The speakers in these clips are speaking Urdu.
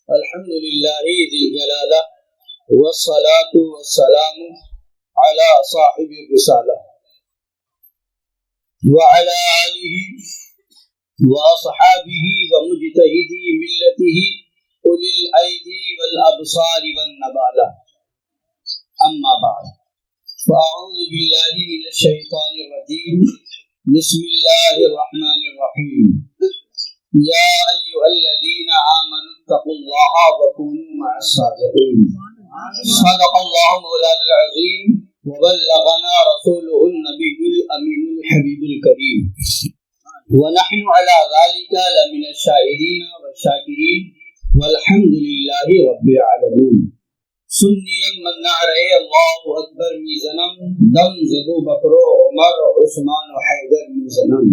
الحمد لله ذي الجلالة والصلاة والسلام على صاحب الرسالة وعلى آله وأصحابه ومجتهدي ملته أولي الأيدي والأبصار والنبالة. أما بعد فأعوذ بالله من الشيطان الرجيم. بسم الله الرحمن الرحيم. يا أيها الذين آمنوا اتقوا الله وكونوا مع الصادقين. صدق الله مولانا العظيم وبلغنا رسوله النبي الأمين الحبيب الكريم ونحن على ذلك لمن الشاهدين والشاكرين والحمد لله رب العالمين. سنیم من نعرے اللہ اکبر میزنم دم زدو بکرو عمر عثمان و حیدر میزنم.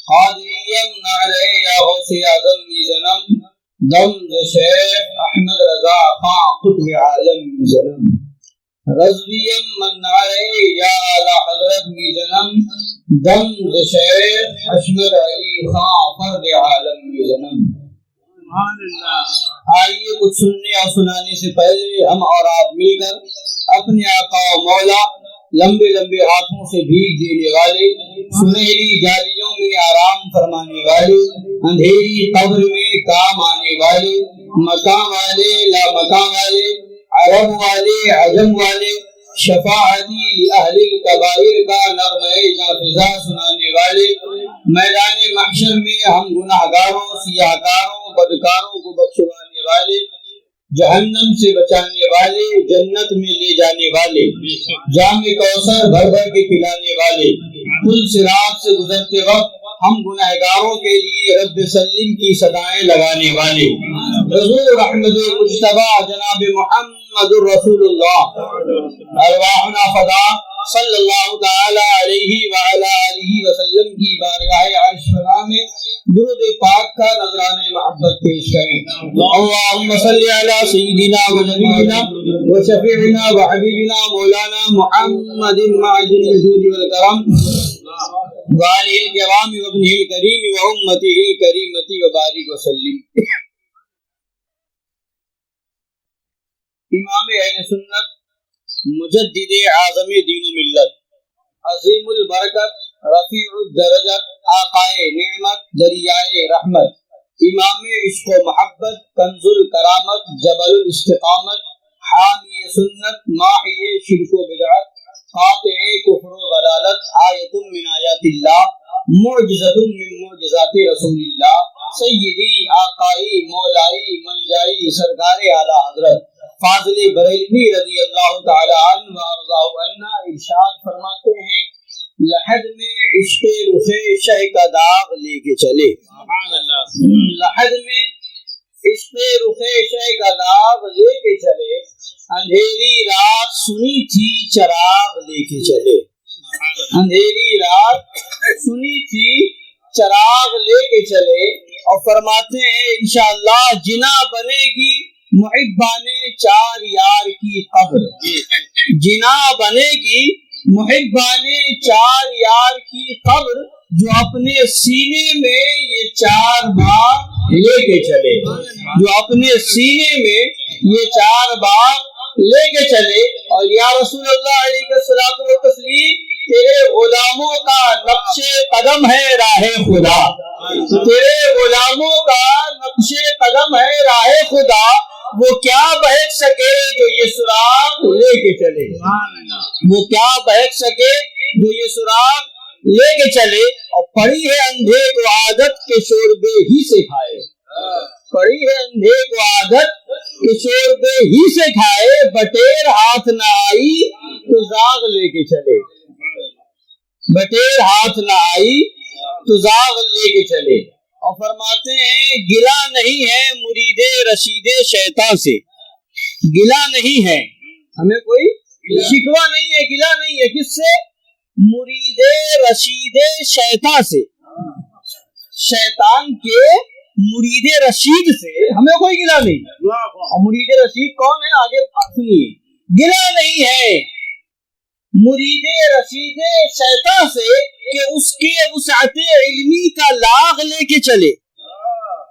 قادریم نعرے یا غوث اعظم میزنم دم ز شیخ احمد رضا خان قطب عالم میزنم. رضویم من نعرے یا اعلی حضرت میزنم دم ز شیخ حشمت علی خان فرد عالم میزنم. آئیے کچھ سننے اور سنانے سے پہلے ہم اور آپ مل کر اپنے آقا و مولا لمبے لمبے ہاتھوں سے بھیگ دینے والے، سنہری جالیوں میں آرام فرمانے والے، اندھیری قبر میں کام آنے والے، مقام والے لا مقام والے، عرب والے عجم والے، شفاعتی اہل الکبائر کا نغمہ نافذہ سنانے والے، میدان محشر میں ہم گناہگاروں سیاہکاروں بدکاروں کو بخشوانے والے، جہنم سے بچانے والے، جنت میں لے جانے والے، جام کوثر بھر بھر کے پلانے والے، پل صراط سے گزرتے وقت ہم گناہگاروں کے لیے رب سلم کی صدائیں لگانے والے، حضور احمد مجتبی جناب محمد رسول اللہ ارواحنا فدا صلی اللہ تعالی علیہ وعلی آلہ وسلم کی بارگاہ عرش فنا میں درود پاک کا نذرانہ محبت پیش کریں. اللہم صلی علی سیدنا و نبینا و شفیعنا و حبیبنا مولانا محمد معدن الجود والکرم وآلہ الکرام و ابنہ الکریم و امتہ الکریمۃ و بارک وسلم. امام اہل سنت مجدد اعظم دین و ملت عظیم البرکت رفیع الدرجت آقائے نعمت دریائے رحمت امام عشق و محبت کنز الکرامت جبل الاستقامت حامی سنت ماحی شرک و بدعت قاطع کفر و ضلالت آیت من آیات اللہ معجزۃ من معجزات رسول اللہ سیدی آقائی مولائی ملجائی سرکار اعلی حضرت فاضل بریلوی رضی اللہ تعالی عنہ وارضاہ عنہ ارشاد فرماتے ہیں، لحد میں عشق رخ شہ کا داغ لے کے چلے. لحد میں عشق رخ شہ کا داغ لے کے چلے، اندھیری رات سنی تھی چراغ لے کے چلے. اندھیری رات سنی تھی چراغ لے کے چلے. اور فرماتے ہیں انشاءاللہ جنا بنے گی محبانے چار یار کی قبر. جنا بنے گی محبانے چار یار کی قبر جو اپنے سینے میں یہ چار بار لے کے چلے. جو اپنے سینے میں یہ چار بار لے کے چلے. اور یا رسول اللہ علیہ الصلوۃ والتسلیم تیرے غلاموں کا نقش قدم ہے راہ خدا. تیرے غلاموں کا نقش قدم ہے راہ خدا. وہ کیا بہک سکے جو یہ سراغ لے کے چلے. وہ کیا بہک سکے جو یہ سراغ لے کے چلے. اور پڑی ہے اندھے کو عادت کے شوربے ہی سے کھائے. پڑی ہے اندھے کو عادت کے شوربے ہی سے کھائے. بٹیر ہاتھ نہ آئی تو زاغ لے کے چلے. بٹیر ہاتھ نہ آئی تو زاغ لے کے چلے. اور فرماتے ہیں گلا نہیں ہے مرید رشید شیطان سے. گلا نہیں ہے ہمیں کوئی شکوہ نہیں ہے، گلا نہیں ہے. کس سے؟ مرید رشید شیطان سے. شیطان کے مرید رشید سے ہمیں کوئی گلا نہیں. اور مرید رشید کون ہے آگے سنیے. گلا نہیں ہے مرید رشید شیطان سے کہ اس کے وسعت علمی کا لاغ لے کے چلے.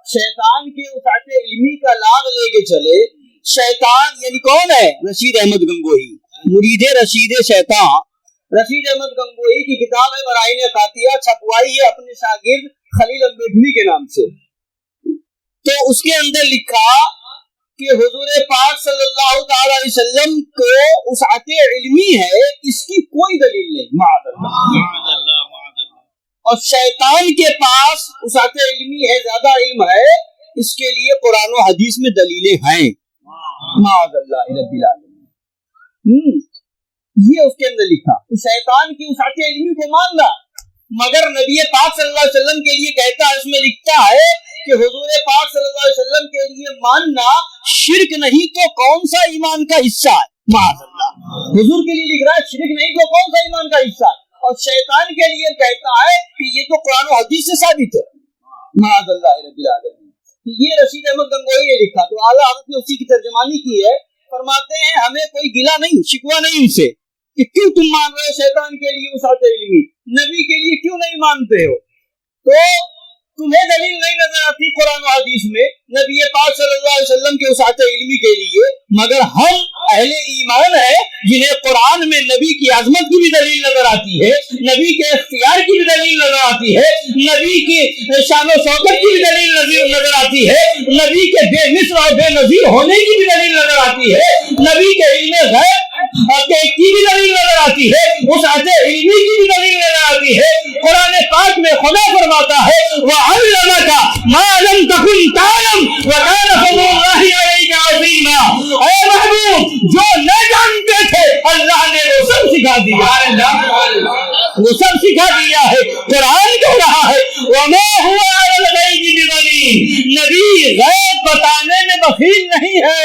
شیطان کے وسعت علمی کا لاغ لے کے چلے. شیطان یعنی کون ہے؟ رشید احمد گنگوہی، مرید رشید شیطان. رشید احمد گنگوہی کی کتاب ہے براہین قاطعہ، چھپوائی ہے اپنے شاگرد خلیل امبیڈوی کے نام سے. تو اس کے اندر لکھا کہ حضور پاک صلی اللہ تعالی علیہ وسلم کو وسعت علمی ہے، اس کی کوئی دلیل نہیں. معاذ اللہ. اور شیطان کے پاس وسعت علمی ہے، زیادہ علم ہے، اس کے لیے قرآن و حدیث میں دلیلیں ہیں. معاذ اللہ رب العالمین. یہ اس کے اندر لکھا. شیطان کی وسعت علمی کو ماننا، مگر نبی پاک صلی اللہ علیہ وسلم کے لیے کہتا ہے، اس میں لکھتا ہے کہ حضور پاک صلی اللہ علیہ وسلم کے لیے ماننا شرک نہیں تو کون سا ایمان کا حصہ ہے. معاذ اللہ. حضور کے لیے لکھ رہا ہے شرک نہیں تو کون سا ایمان کا حصہ ہے، اور شیطان کے لیے کہتا ہے کہ یہ تو قرآن و حدیث سے ثابت ہے. معاذ اللہ رب العالمین. یہ رشید احمد گنگوہی نے لکھا. تو اعلیٰ حضرت نے اسی کی ترجمانی کی ہے. فرماتے ہیں ہمیں کوئی گلہ نہیں، شکوہ نہیں ان سے کہ کیوں تم مان رہے ہو شیطان کے لیے وسعت علمی، نبی کے لیے کیوں نہیں مانتے ہو. تو تمہیں دلیل نہیں نظر آتی قرآن و حدیث میں نبی پاک صلی اللہ علیہ وسلم کے وسعت علمی کے لیے، مگر ہم اہل ایمان ہیں جنہیں قرآن میں نبی کی عظمت کی بھی دلیل نظر آتی ہے، نبی کے اختیار کی بھی دلیل نظر آتی ہے، نبی کی شان و شوکت کی بھی دلیل نظر آتی ہے، نبی کے بے مثل اور بے نظیر ہونے کی بھی دلیل نظر آتی ہے، نبی کے علم غیب کی بھی دلیل نظر آتی ہے، وسعت علمی کی بھی دلیل نظر آتی ہے. قرآن پاک میں خدا فرماتا ہے وَعَلَّمَكَ مَا لَمْ تَكُنْ تَعْلَمْ وَكَانَ فَضْلُ اللَّهِ عَلَيْكَ عَظِيمًا. اے محبوب جو نہ جانتے تھے اللہ نے وہ سب سکھا دیا، وہ سب سکھا دیا ہے. قرآن کہہ رہا ہے وَمَا هُوَ عَلَى الْغَيْبِ بِضَنِينٍ. نبی غیب بتانے میں بخیل نہیں ہے،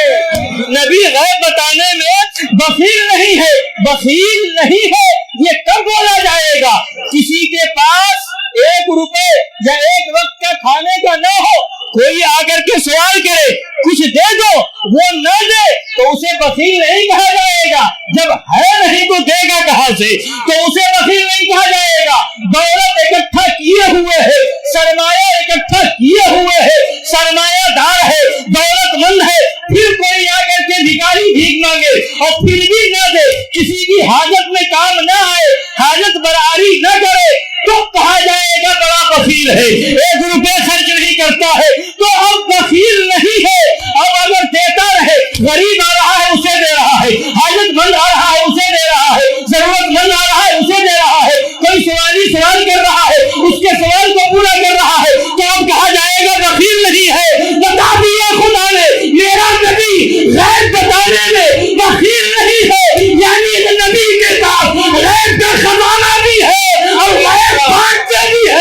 نبی غیب بتانے میں بخیل نہیں ہے. بخیل نہیں ہے یہ کب بولا جائے گا؟ کسی کے پاس 1 روپے یا 1 وقت کا کھانے کا نہ ہو، کوئی آ کر کے سوال کرے کچھ دے دو، وہ نہ دے تو اسے بخیل نہیں کہا جائے گا. جب ہے نہیں تو دے گا کہاں سے، تو اسے بخیل نہیں کہا جائے گا. دولت اکٹھا کیے ہوئے ہے، سرمایہ اکٹھا کیے ہوئے ہے، سرمایہ دار ہے، دولت مند ہے، پھر کوئی آ کر کے بھکاری بھیک مانگے اور پھر بھی نہ دے، کسی کی حاجت میں کام نہ آئے، حاجت برآری نہ کرے، تو کہا جائے گا بڑا بخیل ہے. 1 روپے خرچ نہیں کرتا ہے تو اب بخیل نہیں ہے. اب اگر دیتا رہے، غریب آ رہا ہے اسے دے رہا ہے، حاجت مند آ رہا ہے اسے دے رہا ہے، ضرورت مند آ رہا ہے اسے دے رہا ہے، کوئی سوالی سوال کر رہا ہے اس کے سوال کو پورا کر رہا ہے، تو اب کہا جائے گا بخیل نہیں ہے. بتا دیا خدا نے میرا نبی غیب بتانے میں بخیل نہیں ہے، یعنی نبی کے ساتھ غیب کا خزانہ بھی ہے اور غیب بانٹتے بھی ہے.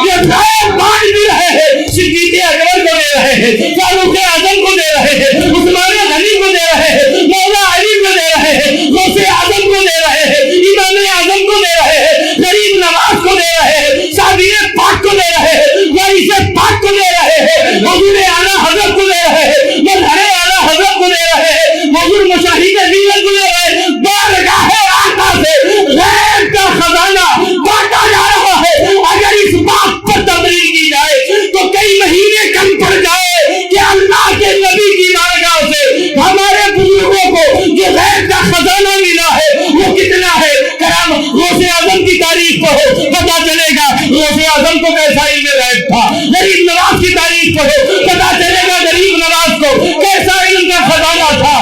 یہ غیب بانٹ بھی رہے ہیں، صدیق اکبر کو دے رہے ہیں، فاروق اعظم کو دے رہے ہیں، عثمان غنی کو دے رہے ہیں، مولا علی کو دے رہے ہیں، غوث اعظم کو دے رہے ہیں، امام اعظم کو دے رہے ہیں، غریب نواز کو دے رہے ہیں، صابر پاک کو دے رہے ہیں، وارث پاک کو دے رہے ہیں، حضور اعلیٰ حضرت کو دے رہے ہیں، مظہر اعلیٰ حضرت کو دے رہے ہیں، حضور مشاہد ملت کو دے رہے ہیں. بارگاہ آقا سے غیب کا خزانہ بانٹا جا رہا ہے. اگر اس بات پر تبلیغ کی جائے تو کئی مہینے کم پڑ جائے کہ اللہ کے نبی کی بارگاہ سے ہمارے بزرگوں کو جو غیب کا خزانہ ملا ہے وہ کتنا ہے. کرام غوث اعظم کی تاریخ پڑھو پتا چلے گا غوث اعظم کو کیسا علم غیب تھا. غریب نواز کی تاریخ پڑھو پتا چلے گا غریب نواز کو کیسا علم کا خزانہ تھا.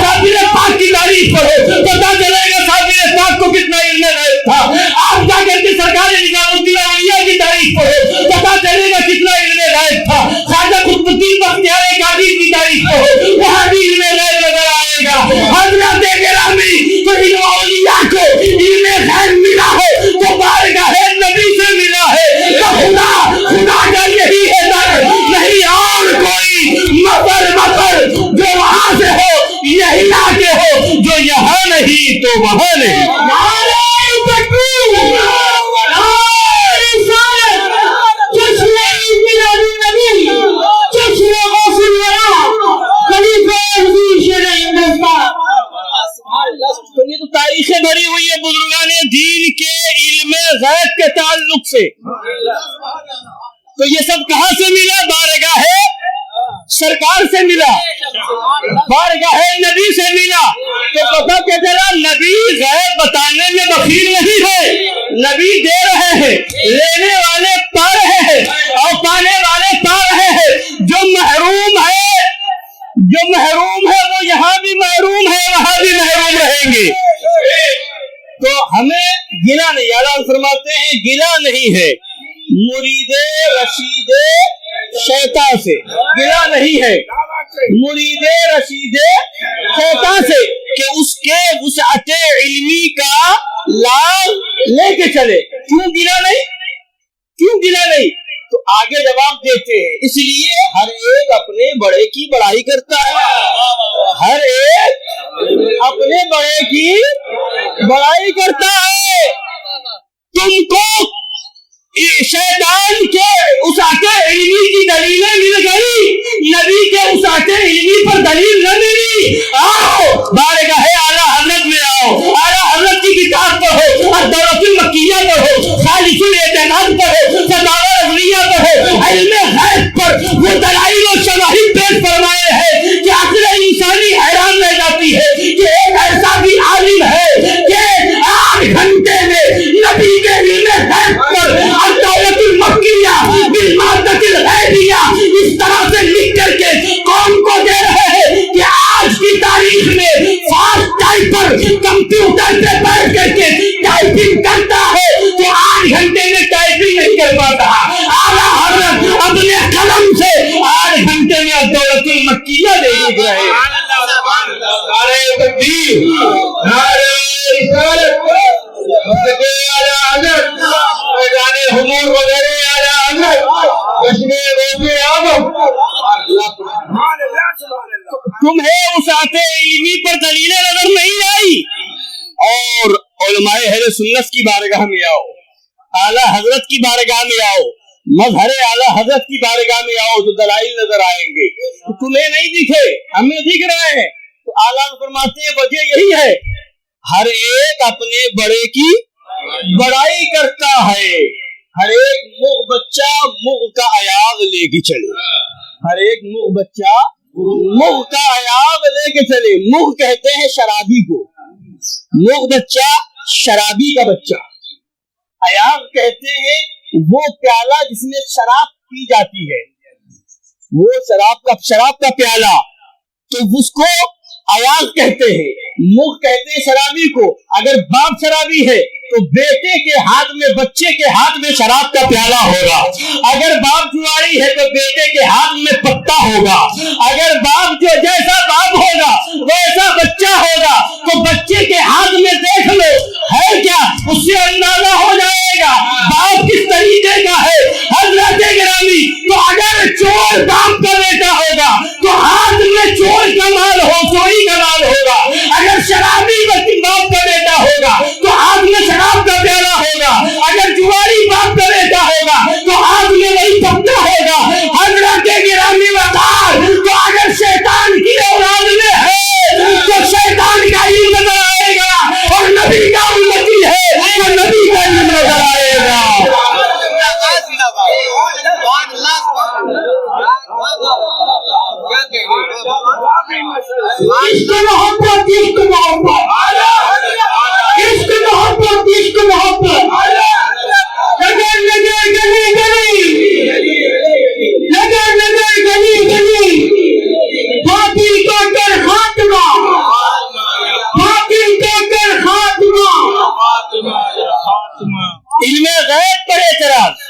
صابر پاک کی تاریخ پڑھو پتا چلے گا صابر پاک کو کتنا علم غیب تھا. آپ جا کر کے سرکار نظام الدین اولیاء کی تاریخ پڑھو پتا چلے گا کتنا علم غیب تھا. خواجہ قطب الدین بختیار کاشی کی تاریخ پڑھو وہاں بھی علم غیب نظر آئے گا. حضرت گرامی تو علم اولیاء کو علم غیب ملا ہے تو بارگاہ نبی سے ملا ہے. تو خدا کا یہی ہے در نہیں اور کوئی مفر جو وہاں سے ہو یہی لاتے ہو جو یہاں نہیں تو وہاں نہیں. تو یہ تو تاریخیں بھری ہوئی ہے بزرگان دین کے علم غیب کے تعلق سے. تو یہ سب کہاں سے ملا؟ بارگاہ سرکار سے ملا، بارگاہ نبی سے ملا، تو پتہ کہ چلا نبی غیب بتانے میں بخیل نہیں ہے، نبی دے رہے ہیں، لینے والے پا رہے ہیں اور پانے والے پا رہے ہیں۔ جو محروم ہے وہ یہاں بھی محروم ہے، وہاں بھی محروم رہیں گے۔ تو ہمیں گلہ نہیں، اعلیٰ فرماتے ہیں گلہ نہیں ہے مرید رشید شیطان سے، گلہ نہیں ہے مرید رشید شیطان سے کہ اس کے وسعت علمی کا لام لے کے چلے۔ کیوں گلہ نہیں؟ تو آگے جواب دیتے ہیں، اس لیے ہر ایک اپنے بڑے کی بڑائی کرتا ہے، ہر ایک اپنے بڑے کی بڑائی کرتا ہے۔ تم کو شیطان کے وسعت علمی کی دلیلیں مل گئی، نبی کے وسعت علمی پر دلیل نہ ملی۔ آؤ بارگاہ اعلیٰ حضرت میں آؤ، اعلیٰ حضرت کی کتاب پڑھو، الدولۃ المکیہ پڑھو، خالص الاعتماد پڑھو، فتاوی رضویہ پڑھو۔ علم غیب پر وہ دلائل و شواہد پیش فرمائے ہیں کہ عقل انسانی حیران رہ جاتی ہے کہ ایک ایسا بھی عالم ہے کہ 8 گھنٹے میں نبی کے علم غیب پر الدولۃ المکیہ بالمادۃ الغیبیہ اس طرح سے لکھ کر کے قوم کو دے رہے ہیں کہ آج کی تاریخ میں فاسٹ ٹائپر کمپیوٹر پہ بیٹھ کر کے ٹائپنگ کرتا ہے تو 8 گھنٹے میں ٹائپنگ نہیں کر پاتا۔ اعلیٰ حضرت اپنے قلم سے 8 گھنٹے میں الدولۃ المکیہ دے لکھ رہے ہیں۔ نعرہ تکبیر، نعرہ رسالت، اعلیٰ حضرت میدان حضور وغیرہ، اعلیٰ حضرت کشمیر روزے اعظم۔ تمہیں وسعت علمی پر دلیلیں نظر نہیں آئی اور علماء اہل سنت کی بارگاہ میں آؤ، اعلیٰ حضرت کی بارگاہ میں آؤ، مظہر اعلیٰ حضرت کی بارگاہ میں آؤ تو دلائل نظر آئیں گے۔ تو تمہیں نہیں دکھے، ہمیں دکھ رہے ہیں۔ تو اعلیٰ فرماتے ہیں وجہ یہی ہے ہر ایک اپنے بڑے کی بڑائی کرتا ہے، ہر ایک مغ بچہ مغ کا ایاغ لے کے چلے، ہر ایک مغ بچہ مغ کا ایاغ لے کے چلے۔ مغ کہتے ہیں شرابی کو، مغ بچہ شرابی کا بچہ، ایاغ کہتے ہیں وہ پیالہ جس میں شراب پی جاتی ہے، وہ شراب کا پیالہ، تو اس کو ایاغ کہتے ہیں، مغ کہتے ہیں شرابی کو۔ اگر باپ شرابی ہے تو بیٹے کے ہاتھ میں، بچے کے ہاتھ میں شراب کا پیالہ ہوگا، اگر باپ جواری ہے تو بیٹے کے ہاتھ میں پتا ہوگا، اگر باپ جو جیسا باپ ہوگا ویسا بچہ ہوگا، تو بچے کے ہاتھ میں دیکھ لو ہے کیا، اس سے اندازہ ہو جائے گا باپ کس طریقے کا ہے۔ حضرت گرامی، تو اگر چور باپ کا بیٹا ہوگا تو ہاتھ میں چور کا مال ہو، چوری کا مال ہوگا، اگر شرابی باپ کا بیٹا ہوگا تو ہاتھ میں شراب کا پیالہ ہوگا، اگر جواری باپ کا بیٹا ہوگا تو ہاتھ میں وہی پتا ہوگا۔ حضرت گرامی وقار، تو اگر شیطان کی اولاد میں ہے تو شیطان کا علم نظر آئے گا، اور نبی کا امتی ہے تو نبی کا علم نظر آئے گا۔ عشق محبت، عشق محبت، عشق محبت، عشق محبت، لگے لگے گلی گلی، لگے لگے گلی گلی، باطل کا کر خاتمہ، باطل کا کر خاتمہ۔ علم غیب پر اعتراض،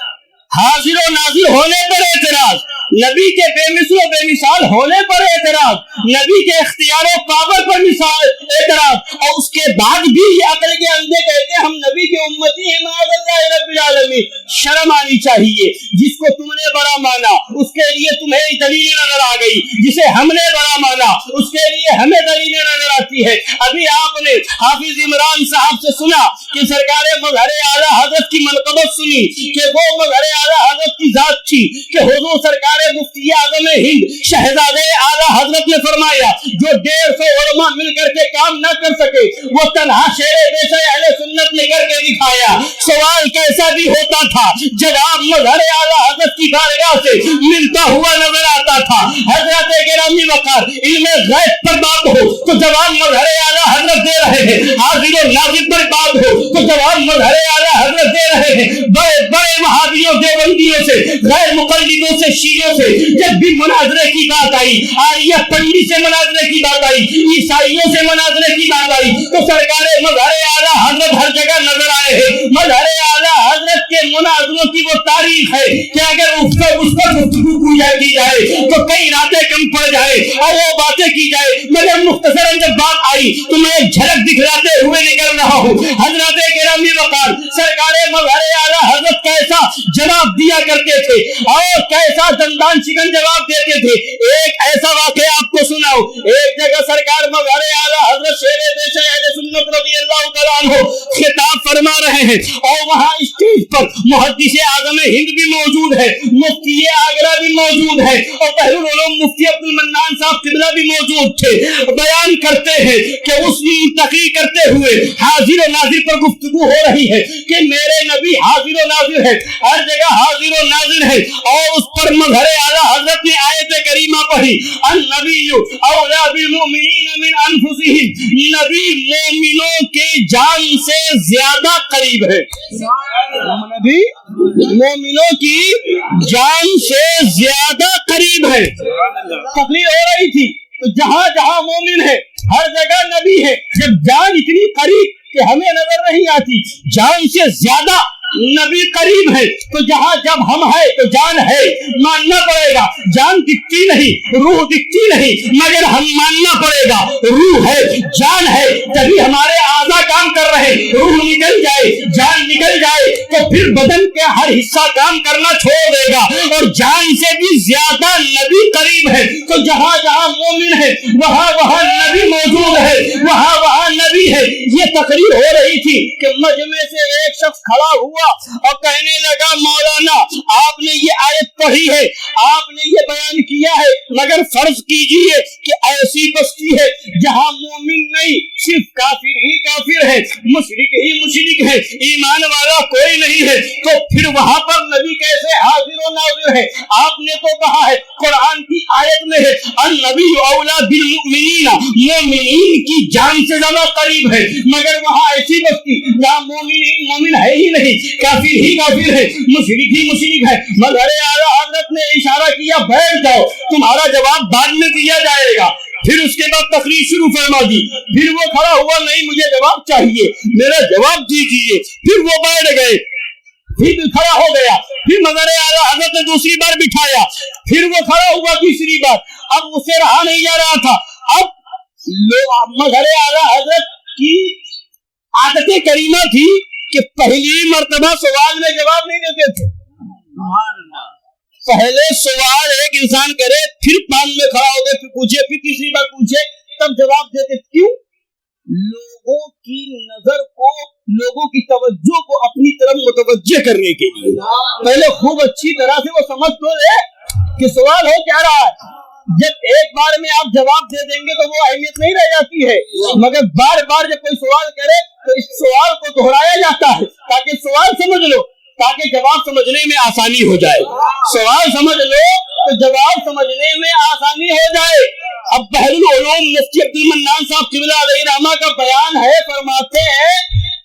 حاضر و ناظر ہونے پر اعتراض، نبی کے بے مثل و بے مثال ہونے پر اعتراض، نبی کے اختیار و پاور پر اعتراض، اور اس کے بعد بھی یہ عقل کے اندھے کہتے ہیں ہم نبی کے امتی ہیں، معاذ اللہ رب العالمین۔ شرم آنی چاہیے، جس کو تم نے بڑا مانا اس کے لیے تمہیں دلیلیں نظر آ گئی، جسے ہم نے بڑا مانا اس کے لیے ہمیں دلیلیں نظر آتی ہے۔ ابھی آپ نے حافظ عمران صاحب سے سنا کہ سرکار مظہر اعلیٰ حضرت کی منقبت سنی کہ وہ مظہر اعلیٰ حضرت کی ذات تھی کہ حضور سرکار مفتی اعظم ہند شہزادے اعلیٰ حضرت نے فرمایا جو 150 علماء مل کر کے کام نہ کر سکے وہ تنہا شیر دیش اہل سنت نے کر کے دکھایا. سوال کیسا بھی ہوتا تھا جواب مظہر اعلیٰ حضرت کی بارگاہ سے ملتا ہوا نظر آتا تھا. حضرت گرامی وقار علم غیب پر بات ہو تو جواب مظہر اعلیٰ حضرت دے رہے ہیں, حاضر و ناظر پر بات ہو تو جواب مظہر اعلیٰ حضرت دے رہے ہیں. بڑے بڑے وہابیوں دیوبندیوں سے غیر مقلدوں سے شیعوں سے جب بھی مناظرے کی بات آئی, آریہ پنڈی سے مناظرے کی بات آئی, عیسائیوں سے مناظرے کی بات آئی تو سرکار مظہر اعلیٰ حضرت ہر جگہ نظر آئے ہیں. مظہر اعلیٰ حضرت کے مناظروں کی وہ تاریخ ہے کہ اگر اس پر گفتگو کی جائے تو کئی راتیں کم پڑ جائے اور وہ باتیں کی جائے, مگر مختصراً جب بات آئی تو میں ایک جھلک دکھلاتے ہوئے نکل رہا ہوں. حضرت گرامی وقار سرکار مظہر اعلیٰ حضرت کیسا جواب دیا کرتے تھے اور کیسا دندان شکن جواب دیتے تھے. ایک ایسا واقعہ آپ کو سناؤ. ایک جگہ سرکار مظہر اعلیٰ حضرت شیر دیش اہل سنت رضی اللہ تعالیٰ عنہ خطاب فرما رہے ہیں اور وہاں اسٹیج پر محدث اعظم ہند بھی موجود ہے, مفتی آگرہ بھی موجود ہے اور بحر العلوم مفتی عبد المنان صاحب قبلہ بھی موجود تھے. بیان کرتے ہیں کہ اس منتقی کرتے ہوئے حاضر و ناظر پر گفتگو ہو رہی ہے کہ میرے نبی حاضر و ناظر ہے, ہر جگہ حاضر و ناظر ہے, اور اس پر مظہر اعلیٰ حضرت نے آیت کریمہ پڑھی النبی اولا بالمؤمنین من انفسہم, نبی مومنوں کے جان سے زیادہ قریب ہے. نبی مومنوں کی جان سے زیادہ قریب ہے. تقریر ہو رہی تھی تو جہاں جہاں مومن ہے ہر جگہ نبی ہے. جب جان اتنی قریب کہ ہمیں نظر نہیں آتی, جان سے زیادہ نبی قریب ہے تو جہاں جب ہم ہے تو جان ہے, ماننا پڑے گا. جان دکھتی نہیں, روح دکھتی نہیں, مگر ہم ماننا پڑے گا روح ہے, جان ہے. جبھی ہمارے اعضاء کام کر رہے, روح نکل جائے, جان نکل جائے تو پھر بدن کے ہر حصہ کام کرنا چھوڑ دے گا, اور جان سے بھی زیادہ نبی قریب ہے. تو جہاں جہاں مومن ہے وہاں وہاں نبی موجود ہے, وہاں وہاں نبی ہے. یہ تقریر ہو رہی تھی کہ مجمع سے ایک شخص کھڑا ہوا اور کہنے لگا مولانا آپ نے یہ آیت پڑھی ہے, آپ نے یہ بیان کیا ہے, مگر فرض کیجئے کہ ایسی بستی ہے جہاں مومن نہیں صرف کافر ہی کافر ہے, مشرک ہی مشرک ہے, ایمان والا کوئی نہیں ہے, تو پھر وہاں پر نبی کیسے حاضر و ناظر ہے؟ آپ نے تو کہا ہے, قرآن کی آیت میں ہے النبی اولا بالمؤمنین, مومنین کی جان سے زیادہ قریب ہے, مگر وہاں ایسی بستی جہاں مومن ہے ہی نہیں, کافر ہی کافر ہے, مشرک ہی مشرک ہے. مظہر اعلیٰ حضرت نے اشارہ کیا بیٹھ جاؤ, تمہارا جواب بعد میں دیا جائے گا. پھر اس کے بعد تقریر شروع فرما دی. پھر وہ کھڑا ہوا, نہیں مجھے جواب چاہیے, میرا جواب دیجیے. پھر وہ بیٹھ گئے, پھر کھڑا ہو گیا. پھر مظہر اعلیٰ حضرت نے دوسری بار بٹھایا, پھر وہ کھڑا ہوا تیسری بار. اب اسے رہا نہیں جا رہا تھا. اب مظہر اعلیٰ حضرت کی عادت کریمہ تھی کہ پہلی مرتبہ سوال میں جواب نہیں دیتے تھے. پہلے سوال ایک انسان کرے, پھر پان میں کھڑا ہو گئے, پھر پوچھے, پھر تیسری بار پوچھے, تب جواب دیتے. کیوں؟ لوگوں کی نظر کو, لوگوں کی توجہ کو اپنی طرف متوجہ کرنے کے لیے. پہلے خوب اچھی طرح سے وہ سمجھ تو لے کہ سوال ہو کیا رہا ہے. جب ایک بار میں آپ جواب دے دیں گے تو وہ اہمیت نہیں رہ جاتی ہے, مگر بار بار جب کوئی سوال کرے تو اس سوال کو دہرایا جاتا ہے تاکہ سوال سمجھ لو, تاکہ جواب سمجھنے میں آسانی ہو جائے. سوال سمجھ لو تو جواب سمجھنے میں آسانی ہو جائے. اب بحر العلوم مفتی عبد المنان صاحب قبلہ علیہ رحمہ کا بیان ہے, فرماتے ہیں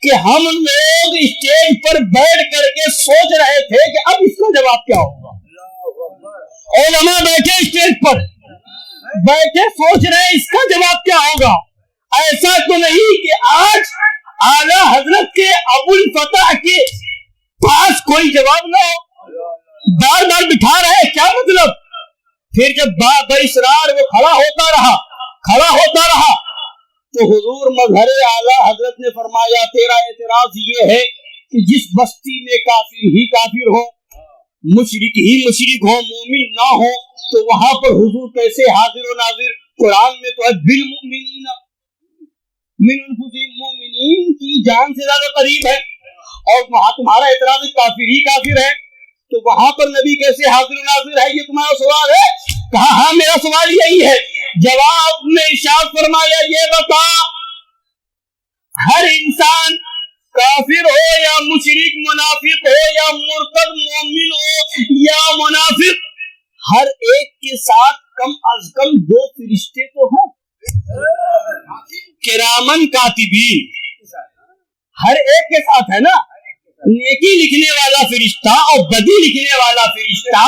کہ ہم لوگ اسٹیج پر بیٹھ کر کے سوچ رہے تھے کہ اب اس کا جواب کیا ہوگا. علماء بیٹھے اسٹیج پر, بیٹھے سوچ رہے ہیں اس کا جواب کیا ہوگا. ایسا تو نہیں کہ آج اعلیٰ حضرت کے ابو الفتح کے پاس کوئی جواب نہ ہو, بار بار بٹھا رہے, کیا مطلب. پھر جب باصرار وہ کھڑا ہوتا رہا تو حضور مظہر اعلیٰ حضرت نے فرمایا تیرا اعتراض یہ ہے کہ جس بستی میں کافر ہی کافر ہو, مشرک ہی مشرک ہو, مومن نہ ہو, تو وہاں پر حضور کیسے حاضر و ناظر. قرآن میں تو ہے بالمؤمنین من انفسہم, مومنین کی جان سے زیادہ قریب ہے, اور وہاں تمہارا اعتراض کافر ہی کافر ہے, تو وہاں پر نبی کیسے حاضر و ناظر ہے؟ یہ تمہارا سوال ہے. کہا ہاں میرا سوال یہی ہے جواب میں ارشاد فرمایا یہ بتا ہر انسان کافر ہو یا مشرک منافق ہو یا مرتد مومن ہو یا منافق ہر ایک کے ساتھ کم از کم 2 فرشتے تو ہیں کرامن کاتبین ہر ایک کے ساتھ ہے نا نیکی لکھنے والا فرشتہ اور بدی لکھنے والا فرشتہ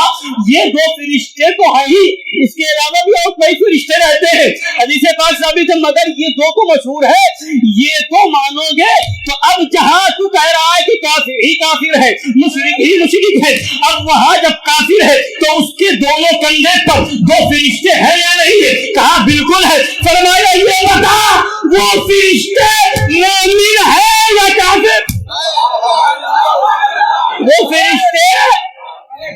یہ 2 فرشتے تو ہیں ہی اس کے علاوہ بھی اور کئی فرشتے رہتے ہیں حدیث پاک ثابت ہے مگر یہ 2 تو مشہور ہے یہ تو مانو گے تو اب جہاں تو کہہ رہا ہے کہ کافر ہی کافر ہے مشرک ہی مشرک ہے اب وہاں جب کافر ہے تو اس کے دونوں کندھے پر 2 فرشتے ہیں یا نہیں ہے کہا بالکل ہے فرمایا یہ بتا وہ فرشتے مومن ہے یا کافر وہ فرشتے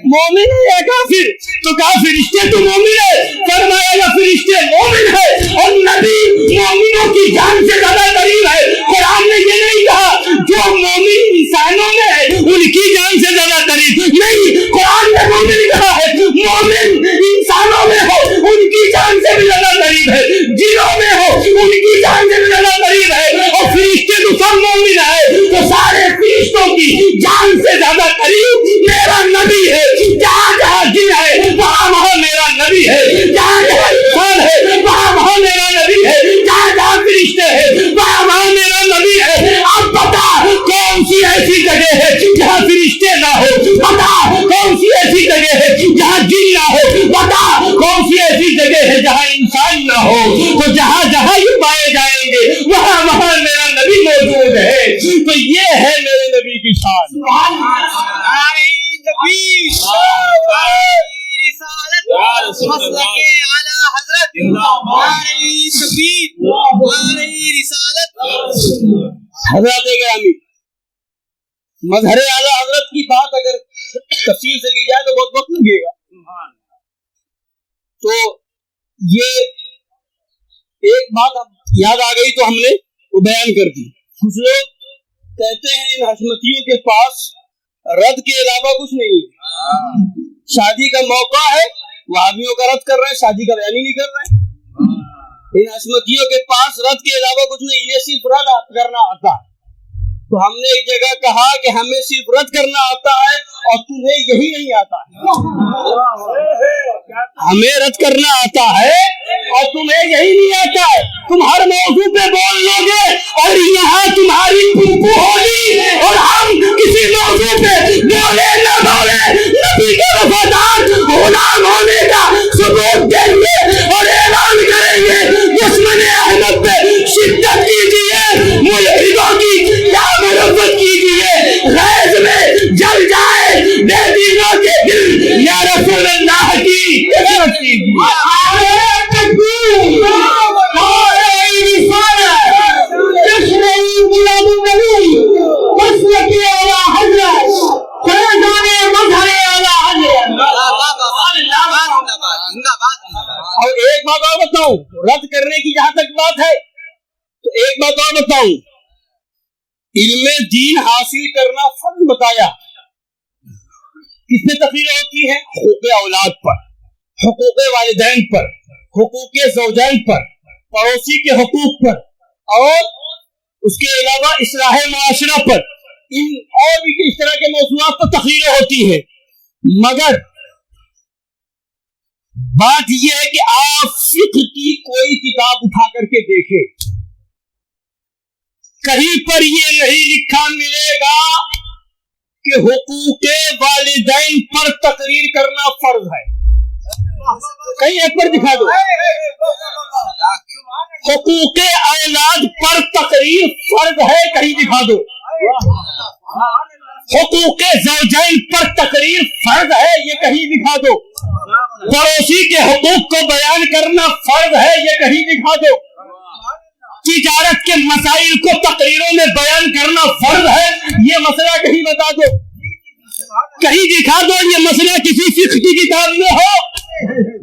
مومن ہے یا کافر تو کہا فرشتے تو مومن ہے فرمایا یا فرشتے مومن ہے اور نبی مومنوں کی جان سے زیادہ قریب ہے قرآن نے یہ نہیں کہا جو مومن انسانوں میں ہے ان کی جان سے زیادہ قریب نہیں قرآن نے مومن کہا ہے مومن انسانوں میں ہو ان کی جان سے بھی زیادہ قریب ہے جنوں میں ہو ان کی جان سے بھی زیادہ قریب ہے اور فرشتے تو سب مومن ہے تو سارے فرشتوں کی جان سے زیادہ قریب میرا نبی ہے جہاں جہاں جن ہے وہاں وہاں میرا نبی ہے جہاں جہاں انسان ہے وہاں وہاں میرا نبی ہے جہاں جہاں فرشتے ہے وہاں وہاں میرا نبی ہے اب بتا کون سی ایسی جگہ ہے جہاں فرشتے نہ ہو بتا کون سی ایسی جگہ ہے جہاں جن نہ ہو بتا کون سی ایسی جگہ ہے جہاں انسان نہ ہو تو جہاں جہاں یہ پائے جائیں گے وہاں وہاں میرا نبی موجود ہے تو یہ ہے میرے نبی کی شان حضرت گرامی مظہر اعلیٰ حضرت کی بات اگر تفصیل سے کی جائے تو بہت وقت لگے گا تو یہ ایک بات یاد آ گئی تو ہم نے وہ بیان کر دی کچھ لوگ کہتے ہیں ان حشمتیوں کے پاس رد کے علاوہ کچھ نہیں ہے شادی کا موقع ہے وہابیوں کا رد کر رہے ہیں شادی کا بیان ہی نہیں کر رہے ہیں ان حشمتیوں کے پاس رد کے علاوہ کچھ نہیں انہیں صرف رد کرنا آتا ہے تو ہم نے ایک جگہ کہا کہ ہمیں صرف رد کرنا آتا ہے اور تمہیں یہی نہیں آتا ہے ہمیں رد کرنا آتا ہے اور تمہیں یہی نہیں آتا ہے تم ہر موضوع پہ بول لو گے اور یہاں تمہاری پھپھو ہوگی اور ہم کسی موضوع پہ بولے نہ بولے نبی کے وفادار غلام ہونے کا ثبوت دیں گے اور اعلان کریں گے دشمن احمد پہ شدت کیجیے ملحدوں کی کیا مربت کیجیے غیظ میں جل جائے بے دینوں کے دل یا رسول اللہ کی خدمت کیجیے اور ایک بات اور بتاؤں رد کرنے کی جہاں تک بات ہے تو ایک بات اور بتاؤں علم دین حاصل کرنا فرض بتایا کس میں تقریر ہوتی ہے حقوق اولاد پر حقوق والدین پر حقوق زوجین پر پڑوسی کے حقوق پر اور اس کے علاوہ اصلاح معاشرہ پر ان اور بھی اس طرح کے موضوعات پر تقریریں ہوتی ہیں مگر بات یہ ہے کہ آپ فقہ کی کوئی کتاب اٹھا کر کے دیکھیں کہیں پر یہ نہیں لکھا ملے گا کہ حقوق والدین پر تقریر کرنا فرض ہے کہیں ایک پر دکھا دو حقوق اولاد پر تقریر فرض ہے کہیں دکھا دو حقوق زوجین پر تقریر فرض ہے یہ کہیں دکھا دو پڑوسی کے حقوق کو بیان کرنا فرض ہے یہ کہیں دکھا دو تجارت کے مسائل کو تقریروں میں بیان کرنا فرض ہے یہ مسئلہ کہیں بتا دو کہیں دکھا دو یہ مسئلہ کسی فقہ کی کتاب میں ہو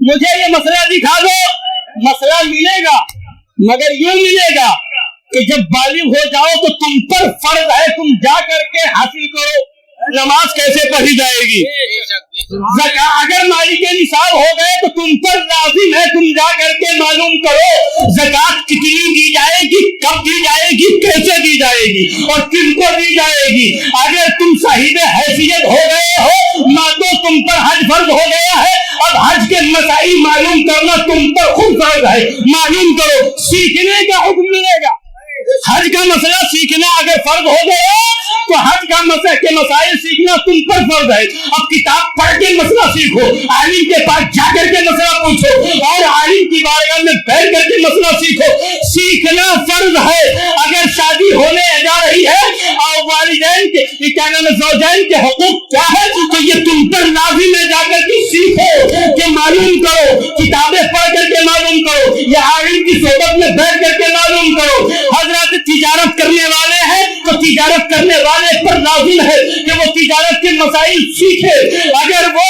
مجھے یہ مسئلہ دکھا دو مسئلہ ملے گا مگر یوں ملے گا کہ جب بالغ ہو جاؤ تو تم پر فرض ہے تم جا کر کے حاصل کرو نماز کیسے پڑھی جائے گی؟ اگر مالک نصاب ہو گئے تو تم پر لازم ہے تم جا کر کے معلوم کرو زکات کتنی دی جائے گی، کب دی جائے گی، کیسے دی جائے گی اور کن کو دی جائے گی۔ اگر تم صاحب حیثیت ہو گئے ہو نہ تو تم پر حج فرض ہو گیا ہے، اب حج کے مسائل معلوم کرنا تم پر خود فرض ہے، معلوم کرو، سیکھنے کا حکم ملے گا۔ حج کا مسئلہ سیکھنا اگر فرض ہو گیا تو حج کا مسئلہ کے مسائل سیکھنا تم پر فرض ہے۔ اب کتاب پڑھ کے مسئلہ سیکھو، عالم کے پاس جا کر کے مسئلہ پوچھو اور عالم کی بارگاہ میں بیٹھ کر کے مسئلہ سیکھو، سیکھنا فرض ہے۔ اگر شادی ہونے جا رہی ہے اور والدین کے کیا نام ہے زوجین کے حقوق کیا ہے تو یہ تم پر لازم ہے، جا کر کے سیکھو کہ معلوم کرو، کتابیں پڑھ کر کے معلوم کرو یا عالم کی صحبت میں بیٹھ کر کے معلوم کرو۔ حضرات تجارت کرنے والے ہیں تو تجارت کرنے والے پر لازم ہے کہ وہ تجارت کے مسائل سیکھے۔ اگر وہ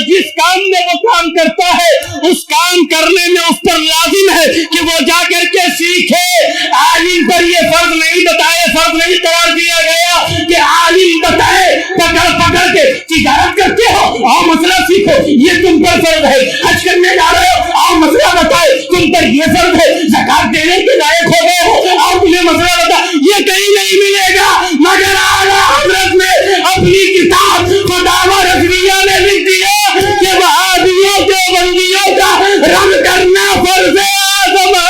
جس کام میں وہ کام کرتا ہے اس کام کرنے میں اس پر لازم ہے کہ وہ جا کر کے سیکھے۔ عالم پر یہ فرض نہیں بتائے، فرض نہیں قرار دیا گیا کہ عالم بتائے پکڑ پکڑ کے تجارت کرتے ہو اور مسئلہ سیکھو، یہ تم پر فرض ہے۔ حج کرنے جا رہے ہو اور مسئلہ بتائے، تم پر یہ فرض ہے۔ زکات دینے کے لائق ہو گئے ہو اور تمہیں مسئلہ بتا، یہ کہیں نہیں ملے گا۔ مگر اعلیٰ حضرت نے اپنی کتاب فتاوی رضویہ میں لکھ دیا کہ وہابیوں دیوبندیوں کا رد کرنا فرض اعظم ہے۔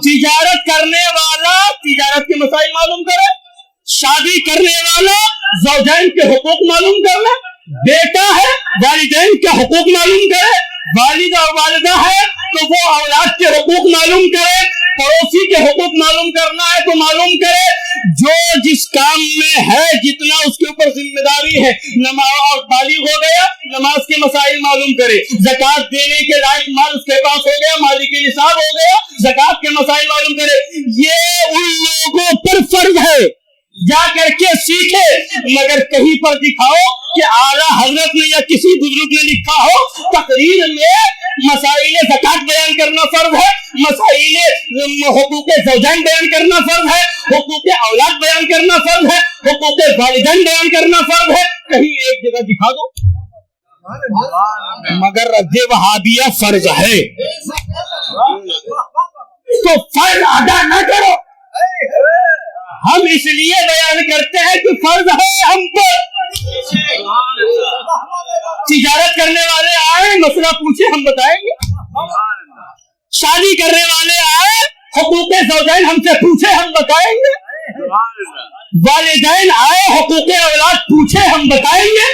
تجارت کرنے والا تجارت کے مسائل معلوم کرے، شادی کرنے والا زوجین کے حقوق معلوم کر لے، بیٹا ہے والدین کے حقوق معلوم کرے، والد اور والدہ ہے تو وہ اولاد کے حقوق معلوم کرے، پڑوسی کے حقوق معلوم کرنا ہے تو معلوم کرے۔ جو جس کام میں ہے جتنا اس کے اوپر ذمہ داری ہے، نماز اور بالغ ہو گیا نماز کے مسائل معلوم کرے، زکات دینے کے لائق مال اس کے پاس ہو گیا، مالک نصاب ہو گیا، زکات کے مسائل معلوم کرے۔ یہ ان لوگوں پر فرض ہے، جا کر کے سیکھے۔ مگر کہیں پر دکھاؤ کہ اعلیٰ حضرت نے یا کسی بزرگ نے لکھا ہو تقریر میں مسائل زکات بیان کرنا فرض ہے، مسائل حقوق زوجین بیان کرنا فرض ہے، حقوق اولاد بیان کرنا فرض ہے، حقوق والدین بیان کرنا فرض ہے، کہیں ایک جگہ دکھا دو۔ مگر رد وہابیہ فرض ہے تو فرض ادا نہ کرو۔ ہم اس لیے بیان کرتے ہیں کہ فرض ہے ہم پر۔ تجارت کرنے والے آئے مسئلہ پوچھے ہم بتائیں گے، شادی کرنے والے آئے حقوق زوجین ہم سے پوچھے ہم بتائیں گے، والدین آئے حقوق اولاد پوچھے ہم بتائیں گے،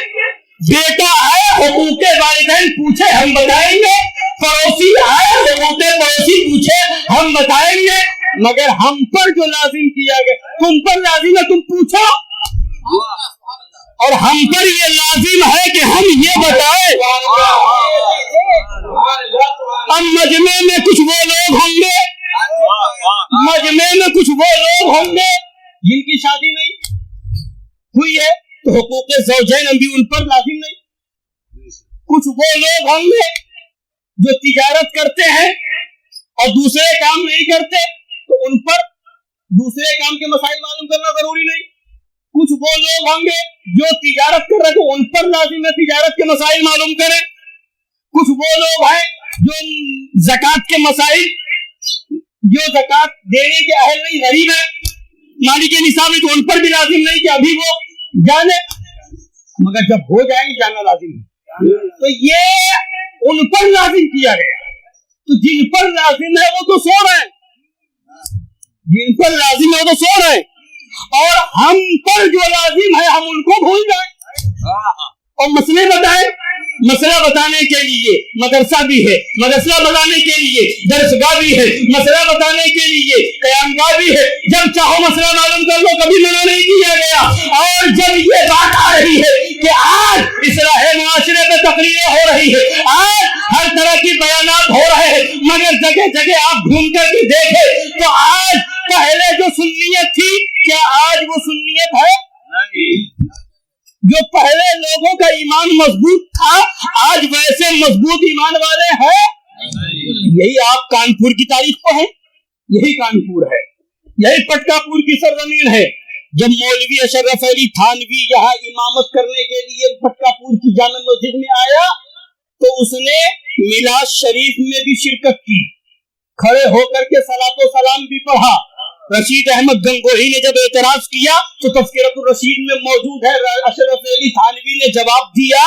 بیٹا آئے حقوق والدین پوچھے ہم بتائیں گے، پڑوسی آئے حقوق پڑوسی پوچھے ہم بتائیں گے۔ مگر ہم پر جو لازم کیا گیا تم پر لازم ہے تم پوچھو، اور ہم پر یہ لازم ہے کہ ہم یہ بتائیں۔ اب مجمع میں کچھ وہ لوگ ہوں گے، مجمع میں کچھ وہ لوگ ہوں گے جن کی شادی نہیں ہوئی ہے تو حقوق زوجین بھی ان پر لازم نہیں۔ کچھ وہ لوگ ہوں گے جو تجارت کرتے ہیں اور دوسرے کام نہیں کرتے تو ان پر دوسرے کام کے مسائل معلوم کرنا ضروری نہیں۔ کچھ وہ لوگ ہوں گے جو تجارت کر رہے تو ان پر لازم ہے تجارت کے مسائل معلوم کریں۔ کچھ وہ لوگ ہیں جو زکات کے مسائل، جو زکات دینے کے اہل نہیں، غریب ہے، مالک نصاب ہے تو ان پر بھی لازم نہیں کہ ابھی وہ جانے، مگر جب ہو جائیں گے جانا لازم ہے۔ تو یہ ان پر لازم کیا گیا، تو جن پر لازم ہے وہ تو سو رہے ہیں، جن پر لازم ہے وہ تو سو رہے ہیں، اور ہم پر جو لازم ہے ہم ان کو بھول جائیں اور مسئلے بتائیں۔ مسئلہ بتانے کے لیے مدرسہ بھی ہے، مدرسہ بتانے کے لیے درسگاہ بھی ہے، مسئلہ بتانے کے لیے قیام گاہ بھی ہے، جب چاہو مسئلہ معلوم کر لو، کبھی منع نہیں کیا گیا۔ اور جب یہ بات آ رہی ہے کہ آج اصلاح معاشرے پہ تقریریں ہو رہی ہے، آج ہر طرح کی بیانات ہو رہے ہیں، مگر جگہ جگہ آپ ڈھونڈ کر کے دیکھیں تو آج پہلے جو سنیت تھی کیا آج وہ سنیت ہے؟ جو پہلے لوگوں کا ایمان مضبوط تھا آج ویسے مضبوط ایمان والے ہیں؟ یہی آپ کانپور کی تاریخ کو ہیں، یہی کانپور ہے، یہی پٹکا پور کی سرزمین ہے۔ جب مولوی اشرف علی تھانوی یہاں امامت کرنے کے لیے پٹکا پور کی جامع مسجد میں آیا تو اس نے میلاد شریف میں بھی شرکت کی، کھڑے ہو کر کے صلاۃ و سلام بھی پڑھا۔ رشید احمد گنگوہی نے جب اعتراض کیا تو تذکرۃ الرشید میں موجود ہے، اشرف علی تھانوی نے جواب دیا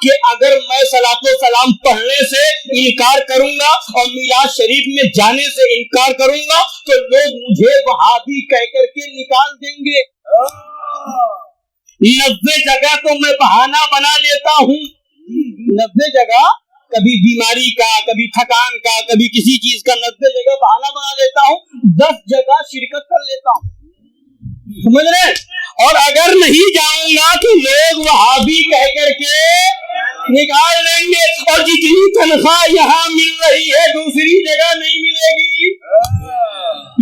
کہ اگر میں صلاۃ و سلام پڑھنے سے انکار کروں گا اور میلاد شریف میں جانے سے انکار کروں گا تو لوگ مجھے وہابی کہہ کر کے نکال دیں گے۔ 90 جگہ تو میں بہانہ بنا لیتا ہوں، 90 جگہ، کبھی بیماری کا، کبھی تھکان کا، کبھی کسی چیز کا 90 جگہ بہانہ بنا لیتا ہوں، 10 جگہ شرکت کر لیتا ہوں، سمجھ رہے؟ اور اگر نہیں جاؤں گا تو لوگ وہابی کہہ کر کے نکال دیں گے، اور جتنی تنخواہ یہاں مل رہی ہے دوسری جگہ نہیں ملے گی۔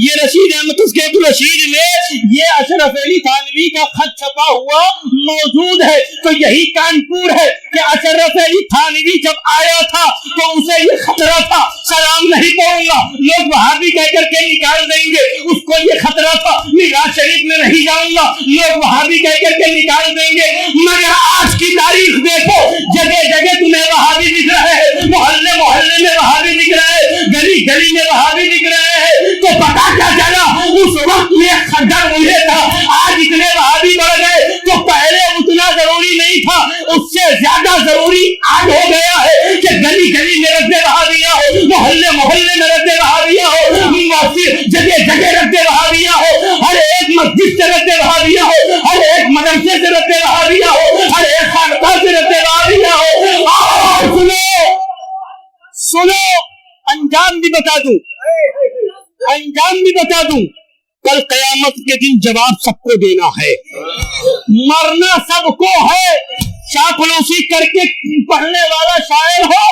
یہ رشید احمد تذکرۃ الرشید میں یہ اشرف علی تھانوی کا خط چھپا ہوا موجود ہے۔ تو یہی کانپور ہے کہ اشرف علی تھانوی جب آیا تھا تو اسے یہ خطرہ تھا سلام نہیں پڑھوں گا لوگ وہابی کہہ کر کے نکال دیں گے، اس کو یہ خطرہ تھا میلاد شریف میں نہیں جاؤں گا لوگ وہابی کہہ کر کے نکال دیں گے۔ مگر آج کی تاریخ دیکھو، جگہ جگہ تمہیں وہابی دکھ رہے ہیں، محلے محلے میں وہابی دکھ رہے ہیں، گلی گلی میں وہابی دکھ رہے ہیں، تو پتا کیا چلا؟ اس وقت یہ خدر مجھے تھا، آج اتنے وہابی بڑھ گئے تو پہلے اتنا ضروری نہیں تھا، اس سے زیادہ ضروری آج ہو گیا ہے کہ گلی گلی میں رد وہابیہ ہو، محلے محلے میں رد وہابیہ ہو، جگہ جگہ رد وہابیہ ہو، ہر ایک مسجد سے رد وہابیہ ہو، ہر ایک مدرسے سے رد وہابیہ ہو، ہر ایک خانقاہ سے رد وہابیہ ہو۔ اور سنو انجام بھی بتا دوں، انجام بھی بتا دوں، کل قیامت کے دن جواب سب کو دینا ہے، مرنا سب کو ہے، چاپلوسی کر کے پڑھنے والا شاعر ہو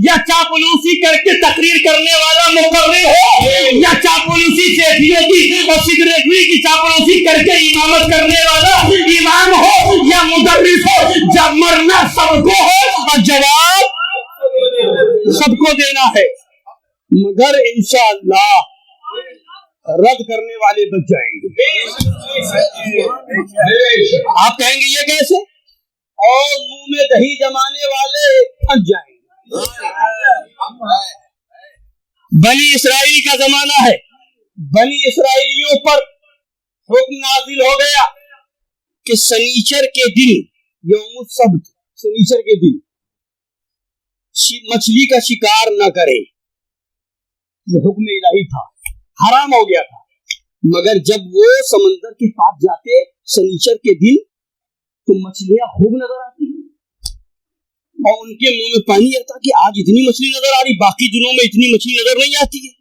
یا چاپلوسی کر کے تقریر کرنے والا مقرر ہو یا چاپلوسی سیٹھیوں کی اور سیکریٹری کی چاپلوسی کر کے امامت کرنے والا امام ہو یا مدرس ہو، جب مرنا سب کو ہے اور جواب سب کو دینا ہے، مگر انشاءاللہ رد کرنے والے بچ جائیں گے۔ آپ کہیں گے یہ کیسے؟ اور منہ میں دہی جمانے والے پھنس جائیں گے۔ بنی اسرائیل کا زمانہ ہے، بنی اسرائیلیوں پر حکم نازل ہو گیا کہ سنیچر کے دن، یوم السبت، سنیچر کے دن مچھلی کا شکار نہ کریں، یہ حکم الہی تھا، حرام ہو گیا تھا۔ مگر جب وہ سمندر کے پاس جاتے سنیچر کے دن تو مچھلیاں خوب نظر آتی اور ان کے منہ میں پانی آتا کہ آج اتنی مچھلی نظر آ رہی، باقی دنوں میں اتنی مچھلی نظر نہیں آتی ہے،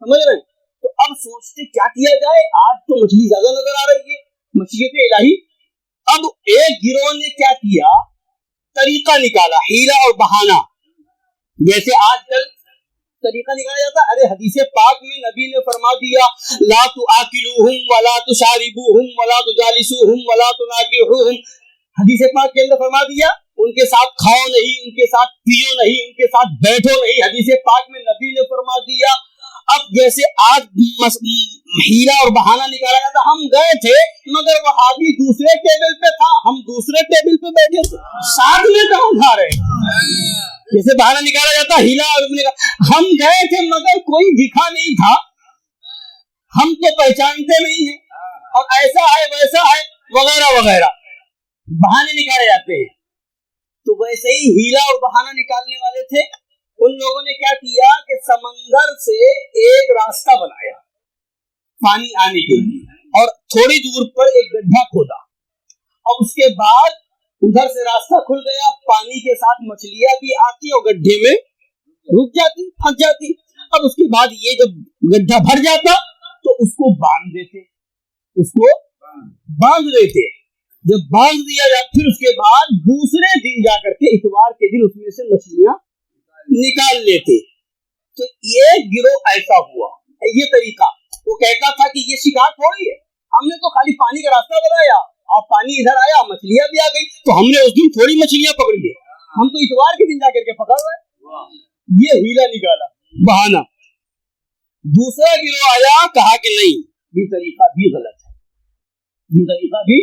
سمجھ رہے ہیں؟ تو اب سوچتے کیا کیا جائے، آج تو مچھلی زیادہ نظر آ رہی ہے، مشیت الہی۔ اب ایک گروہ نے کیا کیا، طریقہ نکالا، ہیلا اور بہانہ، جیسے آج کل طریقہ نکالا جاتا۔ ارے حدیث پاک میں نبی نے فرما دیا لا تآکلوہم ولا تشاربوہم ولا تجالسوہم ولا تناکحوہم، حدیث پاک کے اندر فرما دیا ان کے ساتھ کھاؤ نہیں، ان کے ساتھ پیو نہیں، ان کے ساتھ بیٹھو نہیں، حدیث پاک میں نبی نے فرما دیا۔ اب جیسے آج ہیلا اور بہانہ نکالا جاتا، ہم گئے تھے مگر وہابی دوسرے ٹیبل پہ تھا، ہم دوسرے ٹیبل پہ بیٹھے تھے، ساتھ میں کہاں کھا رہے؟ جیسے بہانہ نکالا جاتا ہیلا اور ہم گئے تھے مگر کوئی دکھا نہیں تھا، ہم تو پہچانتے نہیں ہیں، اور ایسا ہے ویسا ہے وغیرہ وغیرہ بہانے نکالے جاتے ہیں۔ تو ویسے ہی ہیلا اور بہانہ نکالنے والے تھے، ان لوگوں نے کیا کیا کہ سمندر سے ایک راستہ بنایا پانی آنے کے لیے، اور تھوڑی دور پر ایک گڈھا کھودا، اور اس کے بعد ادھر سے راستہ کھل گیا، پانی کے ساتھ مچھلیاں بھی آتی اور گڈھے میں رک جاتی، پھنس جاتی۔ اب اس کے بعد یہ جب گڈھا بھر جاتا تو اس کو باندھ دیتے، اس کو باندھ دیتے، جب باندھ دیا جاتا پھر اس کے بعد دوسرے دن جا کر کے اتوار کے دن اس میں سے مچھلیاں نکال لیتے۔ تو یہ گروہ ایسا ہوا، یہ طریقہ، وہ کہتا تھا کہ یہ شکار تھوڑی ہے، ہم نے تو خالی پانی کا راستہ بنایا اب پانی ادھر آیا, مچھلیاں بھی آ گئی, تو ہم نے اس دن تھوڑی مچھلیاں پکڑ لی, ہم تو اتوار کے دن جا کر کے پکڑ رہے. یہ ہیلا نکالا, بہانا. دوسرا گروہ آیا, کہا کہ نہیں یہ طریقہ بھی غلط ہے, یہ طریقہ بھی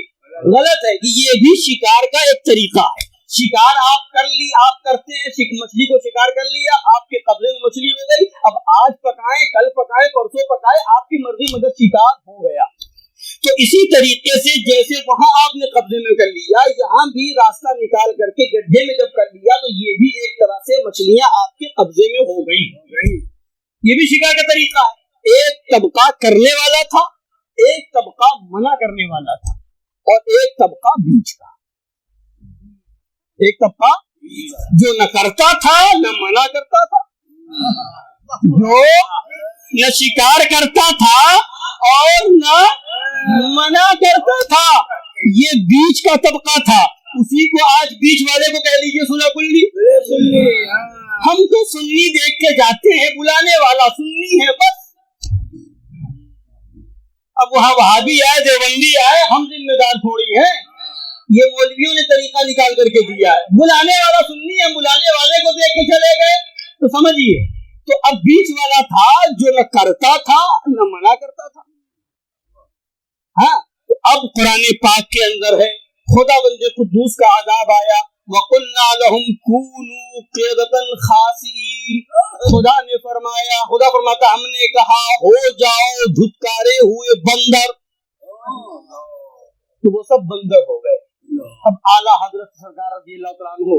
غلط ہے, کہ یہ بھی شکار کا ایک طریقہ ہے. شکار آپ کر لی, آپ کرتے ہیں, مچھلی کو شکار کر لیا, آپ کے قبضے میں مچھلی ہو گئی, اب آج پکائیں, کل پکائیں, پرسوں پکائیں, آپ کی مرضی, مگر شکار ہو گیا. تو اسی طریقے سے جیسے وہاں آپ نے قبضے میں کر لیا, یہاں بھی راستہ نکال کر کے گڈھے میں جب کر لیا, تو یہ بھی ایک طرح سے مچھلیاں آپ کے قبضے میں ہو گئی. یہ بھی شکار کا طریقہ ہے. ایک طبقہ کرنے والا تھا, ایک طبقہ منع کرنے والا تھا, اور ایک طبقہ بیچ کا. ایک طبقہ جو نہ کرتا تھا نہ منع کرتا تھا, جو نہ شکار کرتا تھا اور نہ منع کرتا تھا, یہ بیچ کا طبقہ تھا. اسی کو آج بیچ والے کو کہہ لیجیے سنا کلی. ہم تو سنی دیکھ کے جاتے ہیں, بلانے والا سنی ہے بس. اب وہاں وہابی آئے, دیوبندی آئے, ہم ذمہ دار تھوڑی ہیں. یہ مولویوں نے طریقہ نکال کر کے دیا ہے, بلانے والا سنی ہے, بلانے والے کو دیکھ کے چلے گئے, تو سمجھیے. تو اب بیچ والا تھا جو نہ کرتا تھا نہ منع کرتا تھا. ہاں, تو اب قرآن پاک کے اندر ہے, خدا بند قدوس کا عذاب آیا, وَقُلْنَا لَهُمْ كُونُوا قِرَدَةً خَاسِئِينَ. خدا نے فرمایا, خدا فرماتا ہم نے کہا ہو جاؤ دھتکارے ہوئے بندر, تو وہ سب بندر ہو گئے. اب اعلیٰ حضرت سرکار رضی اللہ تعالیٰ عنہ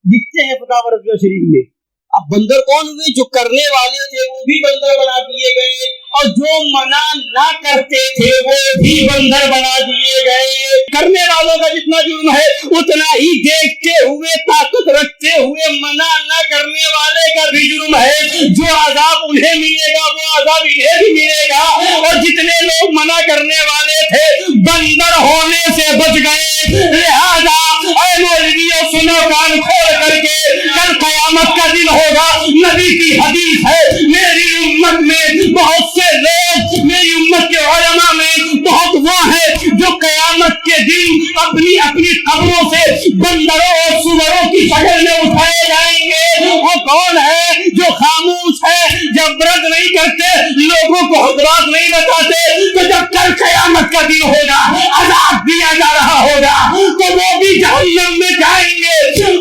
لکھتے ہیں فتاوی رضویہ شریف میں, اب بندر کون ہوئے؟ جو کرنے والے تھے وہ بھی بندر بنا دیے گئے, اور جو منع نہ کرتے تھے وہ بھی بندر بنا دیے گئے. کرنے والوں کا جتنا جرم ہے اتنا ہی دیکھتے ہوئے, طاقت رکھتے ہوئے منع نہ کرنے والے کا بھی جرم ہے. جو عذاب انہیں ملے گا وہ عذاب انہیں بھی ملے گا. اور جتنے لوگ منع کرنے والے تھے بندر ہونے سے بچ گئے. لہذا اے مولویوں سنو کان کھول کر کے, کل قیامت کا دن ہوگا. نبی کی حدیث ہے, میری امت میں بہت سے لوگ, میری امت کے علماء میں بہت وہ ہیں جو قیامت کے دن اپنی اپنی قبروں سے بندروں اور سوروں کی شکل میں اٹھائے جائیں گے. وہ کون ہے جو خاموش ہے, جب رد نہیں کرتے, لوگوں کو حضرات نہیں بتاتے, تو جب کل قیامت کا دن ہوگا, عذاب دیا جا رہا ہوگا, تو وہ بھی جہنم میں جائیں گے.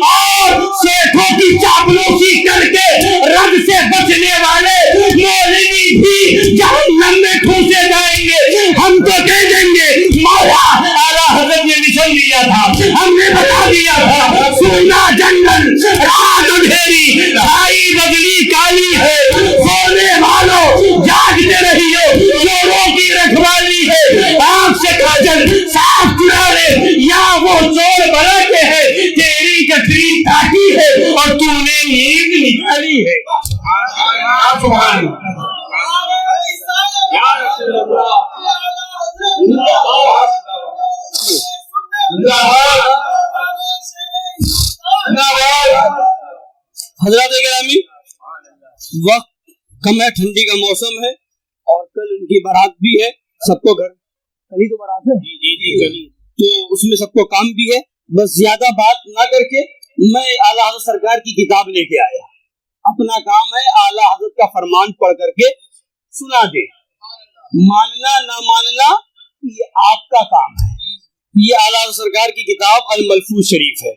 اور شیخوں کی چاپلوسی کر کے رد سے بچنے والے مولوی بھی جہنم میں ٹھوسے جائیں گے. ہم تو کہہ دیں گے مولا اعلیٰ حضرت نے مشن دیا تھا, ہم نے بتا دیا تھا, سونا جنگل رات اندھیری کھائی بدلی کالی ہے, سونے والوں جاگتے رہیو, چوروں کی رکھوالی ہے, آنکھ سے کاجل صاف چرا لے, یا وہ چور بنا کے ہے, تیری گٹری کاٹی ہے اور تو نے نیند نکالی ہے. سبحان حضرات گرامی, وقت کم ہے, ٹھنڈی کا موسم ہے, اور کل ان کی بارات بھی ہے. سب کو گھر کل ہی تو بارات ہے, تو اس میں سب کو کام بھی ہے. بس زیادہ بات نہ کر کے میں اعلیٰ حضرت سرکار کی کتاب لے کے آیا. اپنا کام ہے اعلیٰ حضرت کا فرمان پڑھ کر کے سنا دے, ماننا نہ ماننا یہ آپ کا کام ہے. یہ اعلیٰ حضرت سرکار کی کتاب الملفوظ شریف ہے.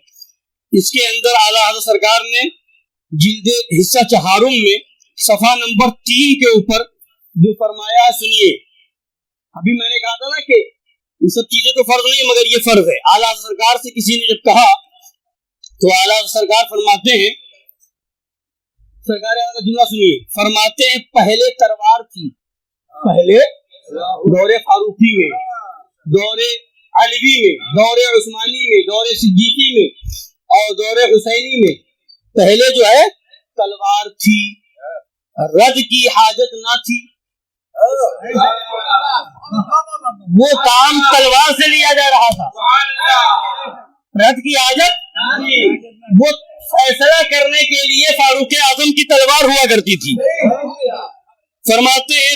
اس کے اندر اعلیٰ حضرت سرکار نے جلد حصہ چہارم میں صفحہ نمبر 3 کے اوپر جو فرمایا سنیے. ابھی میں نے کہا تھا نا کہ یہ سب چیزیں تو فرض نہیں مگر یہ فرض ہے. اعلیٰ حضرت سرکار سے کسی نے جب کہا تو اعلیٰ حضرت سرکار فرماتے ہیں, سرکار کا جملہ سنیے, فرماتے ہیں پہلے تلوار تھی, پہلے دور فاروقی میں, دور علوی میں, دور عثمانی میں, دور صدیقی میں اور دور حسینی میں پہلے جو ہے تلوار تھی, رد کی حاجت نہ تھی. وہ کام تلوار سے لیا جا رہا تھا, رد کی حاجت, وہ فیصلہ کرنے کے لیے فاروق اعظم کی تلوار ہوا کرتی تھی. فرماتے ہیں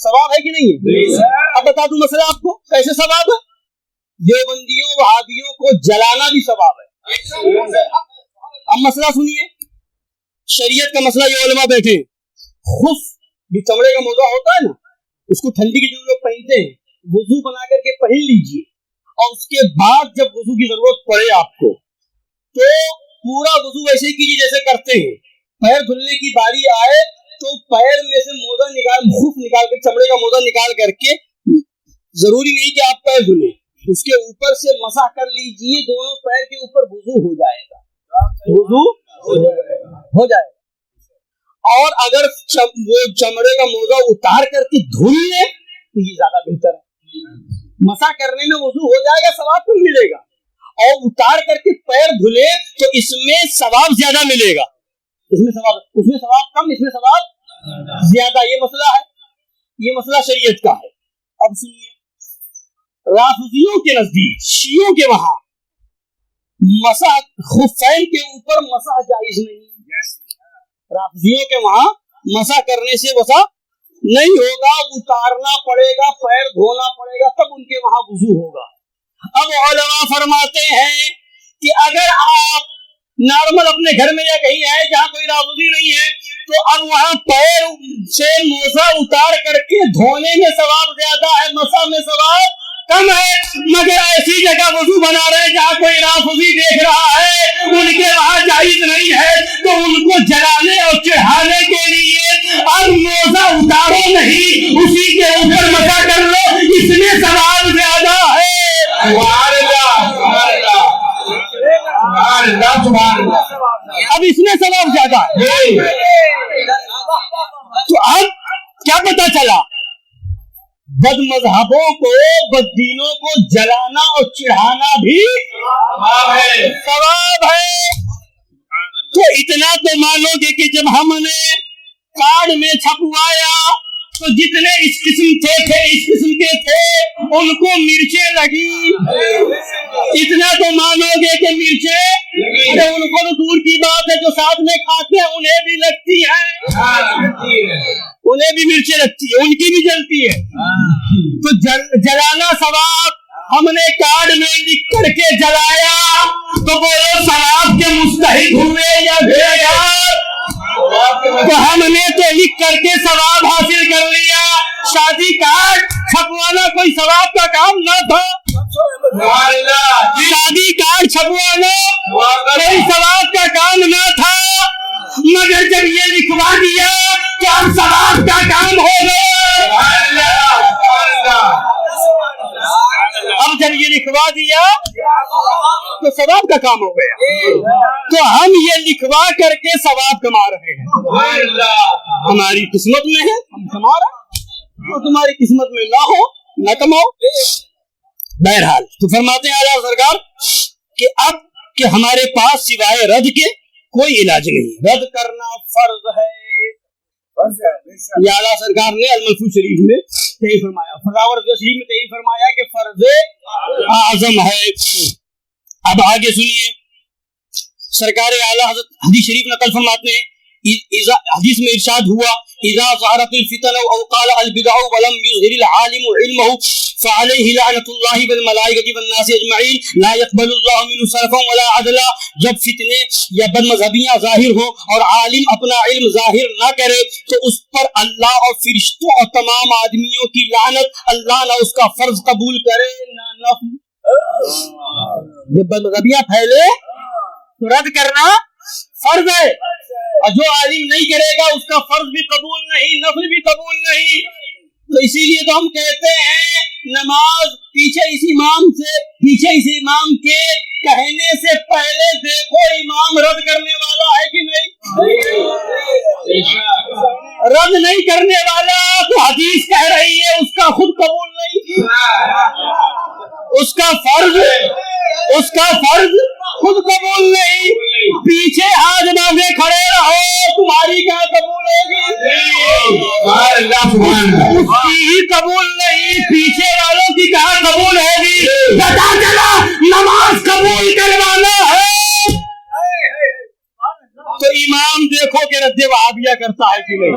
ثواب ہے کہ نہیں ہے؟ اب بتا دوں مسئلہ آپ کو کیسے ثواب ہے. دیوبندیوں وہابیوں کو جلانا بھی ثواب ہے. اب مسئلہ سنیے, شریعت کا مسئلہ. یہ علماء بیٹھے خف جو چمڑے کا موزہ ہوتا ہے نا, اس کو ٹھنڈی کے دن لوگ پہنتے ہیں, وضو بنا کر کے پہن لیجئے, اور اس کے بعد جب وضو کی ضرورت پڑے آپ کو تو پورا وضو ویسے کیجیے جیسے کرتے ہیں. پیر دھلنے کی باری آئے تو پیر میں سے موزہ نکال, خف نکال کر, چمڑے کا موزہ نکال کر کے, ضروری نہیں کہ آپ پیر دھلیں, اس کے اوپر سے مسح کر لیجئے, دونوں پیر کے اوپر وضو ہو جائے گا, وضو ہو جائے گا. اور اگر وہ چمڑے کا موزہ اتار کر کے دھل لے تو یہ زیادہ بہتر ہے. مسح کرنے میں وضو ہو جائے گا, ثواب کم ملے گا, اور اتار کر کے پیر دھلے تو اس میں ثواب زیادہ ملے گا. اس میں ثواب کم, اس میں ثواب زیادہ. یہ مسئلہ ہے, یہ مسئلہ شریعت کا ہے. اب سنیے, رافضیوں کے نزدیک, شیعوں کے وہاں مسح خفین کے اوپر مسح جائز نہیں. رافضیوں کے وہاں مسح کرنے سے وسا نہیں ہوگا, اتارنا پڑے گا, پیر دھونا پڑے گا, تب ان کے وہاں وضو ہوگا. اب علماء فرماتے ہیں کہ اگر آپ نارمل اپنے گھر میں یا کہیں آئے جہاں کوئی رافضی نہیں ہے تو اب وہاں پیر سے موزہ اتار کر کے دھونے میں ثواب زیادہ ہے, مسح میں ثواب کم ہے. مگر ایسی جگہ وضو بنا رہے جہاں کوئی رافضی دیکھ رہا ہے, ان کے وہاں جائز نہیں ہے, تو ان کو جلانے اور چڑھانے کے لیے اب موزہ اتارو نہیں, اسی کے اوپر مسح کر لو, اس میں ثواب زیادہ ہے. اب اس میں ثواب زیادہ ہے. تو اب کیا پتا چلا, بد مذہبوں کو, بد دینوں کو جلانا اور چڑھانا بھی ثواب ہے. تو اتنا تو مانو گے کہ جب ہم نے کارڈ میں چھپوایا تو جتنے اس قسم کے تھے ان کو مرچیں لگی. اتنا تو مانو گے کہ مرچیں, ارے ان کو تو دور کی بات ہے, جو ساتھ میں کھاتے ہیں انہیں بھی لگتی ہے, انہیں بھی مرچیں لگتی ہے, ان کی بھی جلتی ہے. تو جلانا ثواب, ہم نے کارڈ میں لکھ کر کے جلایا تو بولو ثواب کے مستحق ہوئے یا بھیگار. تو ہم نے تو لکھ کر کے ثواب حاصل کر لیا. شادی کارڈ چھپوانا کوئی ثواب کا کام نہ تھا. شادی کارڈ چھپوانا کوئی ثواب کا کام نہ تھا, مگر جب یہ لکھوا دیا تو اب ثواب کا کام ہو گیا. اب جب یہ لکھوا دیا تو ثواب کا کام ہو گیا. تو ہم یہ لکھوا کر کے ثواب کما رہے ہیں. ہماری قسمت میں ہے ہم کما رہے ہیں, اور تمہاری قسمت میں نہ ہو نہ کماؤ. بہرحال تو فرماتے ہیں اعلیٰ سرکار کہ اب کہ ہمارے پاس سوائے رد کے کوئی علاج نہیں, رد کرنا فرض ہے. یہ اعلیٰ سرکار نے الملفوظ شریف میں یہی فرمایا, فراور شریف میں یہی فرمایا کہ فرض اعظم ہے. اب آگے سنیے, سرکار اعلیٰ حضرت حدیث شریف نقل فرماتے ہیں, حدیث میں ارشاد ہوا اذا ظهرت الفتن او قال البدع ولم يظهر العالم علمه فعليه لعنة الله والملائكة والناس اجمعین لا يقبل الله منه صرفا ولا عدلا. جب فتنے یا بد مذہبیاں ظاہر ہوں اور عالم اپنا علم ظاہر نہ کرے تو اس پر اللہ اور فرشتوں اور تمام آدمیوں کی لعنت, اللہ نہ اس کا فرض قبول کرے نہ نفل. جب بد مذہبیاں پھیلے تو رد کرنا فرض ہے, اور جو عالم نہیں کرے گا اس کا فرض بھی قبول نہیں, نفل بھی قبول نہیں. تو اسی لیے تو ہم کہتے ہیں نماز پیچھے اس امام کے کہنے سے پہلے دیکھو امام رد کرنے والا ہے کہ نہیں. رد نہیں کرنے والا تو حدیث کہہ رہی ہے اس کا خود قبول نہیں, اس کا فرض خود قبول نہیں. پیچھے ہاتھ باندھے کھڑے رہو, تمہاری کیا قبول ہوگی؟ اس کی ہی قبول نہیں, پیچھے والوں کی کہاں قبول ہوگی؟ پتا چلا نماز قبول کروانا ہے تو امام دیکھو کہ رد وہابیہ کرتا ہے کہ نہیں.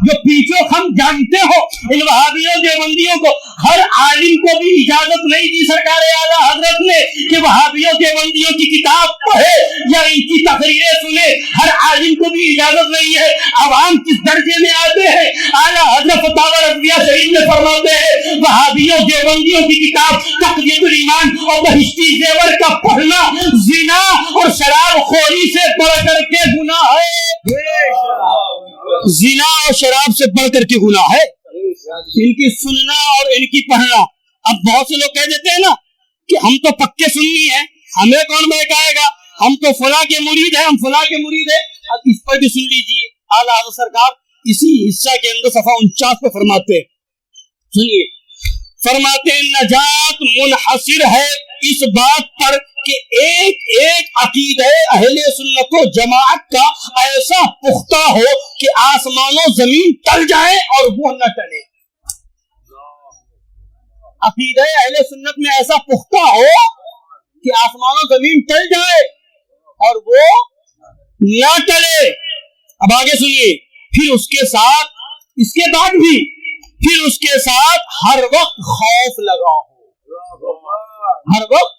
جو پیچھو ہم جانتے ہو ان وہابیوں دیوبندیوں کو ہر عالم کو بھی اجازت نہیں دی سرکار اعلیٰ حضرت نے کہ وہابیوں دیوبندیوں کی کتاب پڑھے یا ان کی تقریریں سنے. ہر عالم کو بھی اجازت نہیں ہے. عوام کس درجے میں آتے ہیں؟ اعلیٰ حضرت فتاوی رضویہ شریف میں فرماتے ہیں وہابیوں دیوبندیوں کی کتاب تقویۃ الایمان اور بہشتی زیور کا پڑھنا زنا اور شراب خوری سے بڑھ کر کے گناہ ہے. زنا اور شراب سے بڑھ کر کے گناہ ہے. ان کی سننا اور ان کی پڑھنا. اب بہت سے لوگ کہہ دیتے ہیں نا کہ ہم تو پکے سنی ہیں, ہمیں کون بہکائے گا, ہم تو فلاں کے مرید ہیں, ہم فلاں کے مرید ہیں. اب اس پر بھی سن لیجیے. اعلیٰ حضرت سرکار اسی حصہ کے اندر صفحہ 49 پہ فرماتے ہیں, سنیے, فرماتے ہیں نجات منحصر ہے اس بات پر کہ ایک ایک عقیدہ اہل سنت و جماعت کا ایسا پختہ ہو کہ آسمان و زمین ٹل جائے اور وہ نہ ٹلے. عقیدہ اہل سنت میں ایسا پختہ ہو کہ آسمان و زمین ٹل جائے اور وہ نہ ٹلے. اب آگے سنیے. پھر اس کے ساتھ, اس کے بعد بھی, پھر اس کے ساتھ ہر وقت خوف لگا ہو. ہر وقت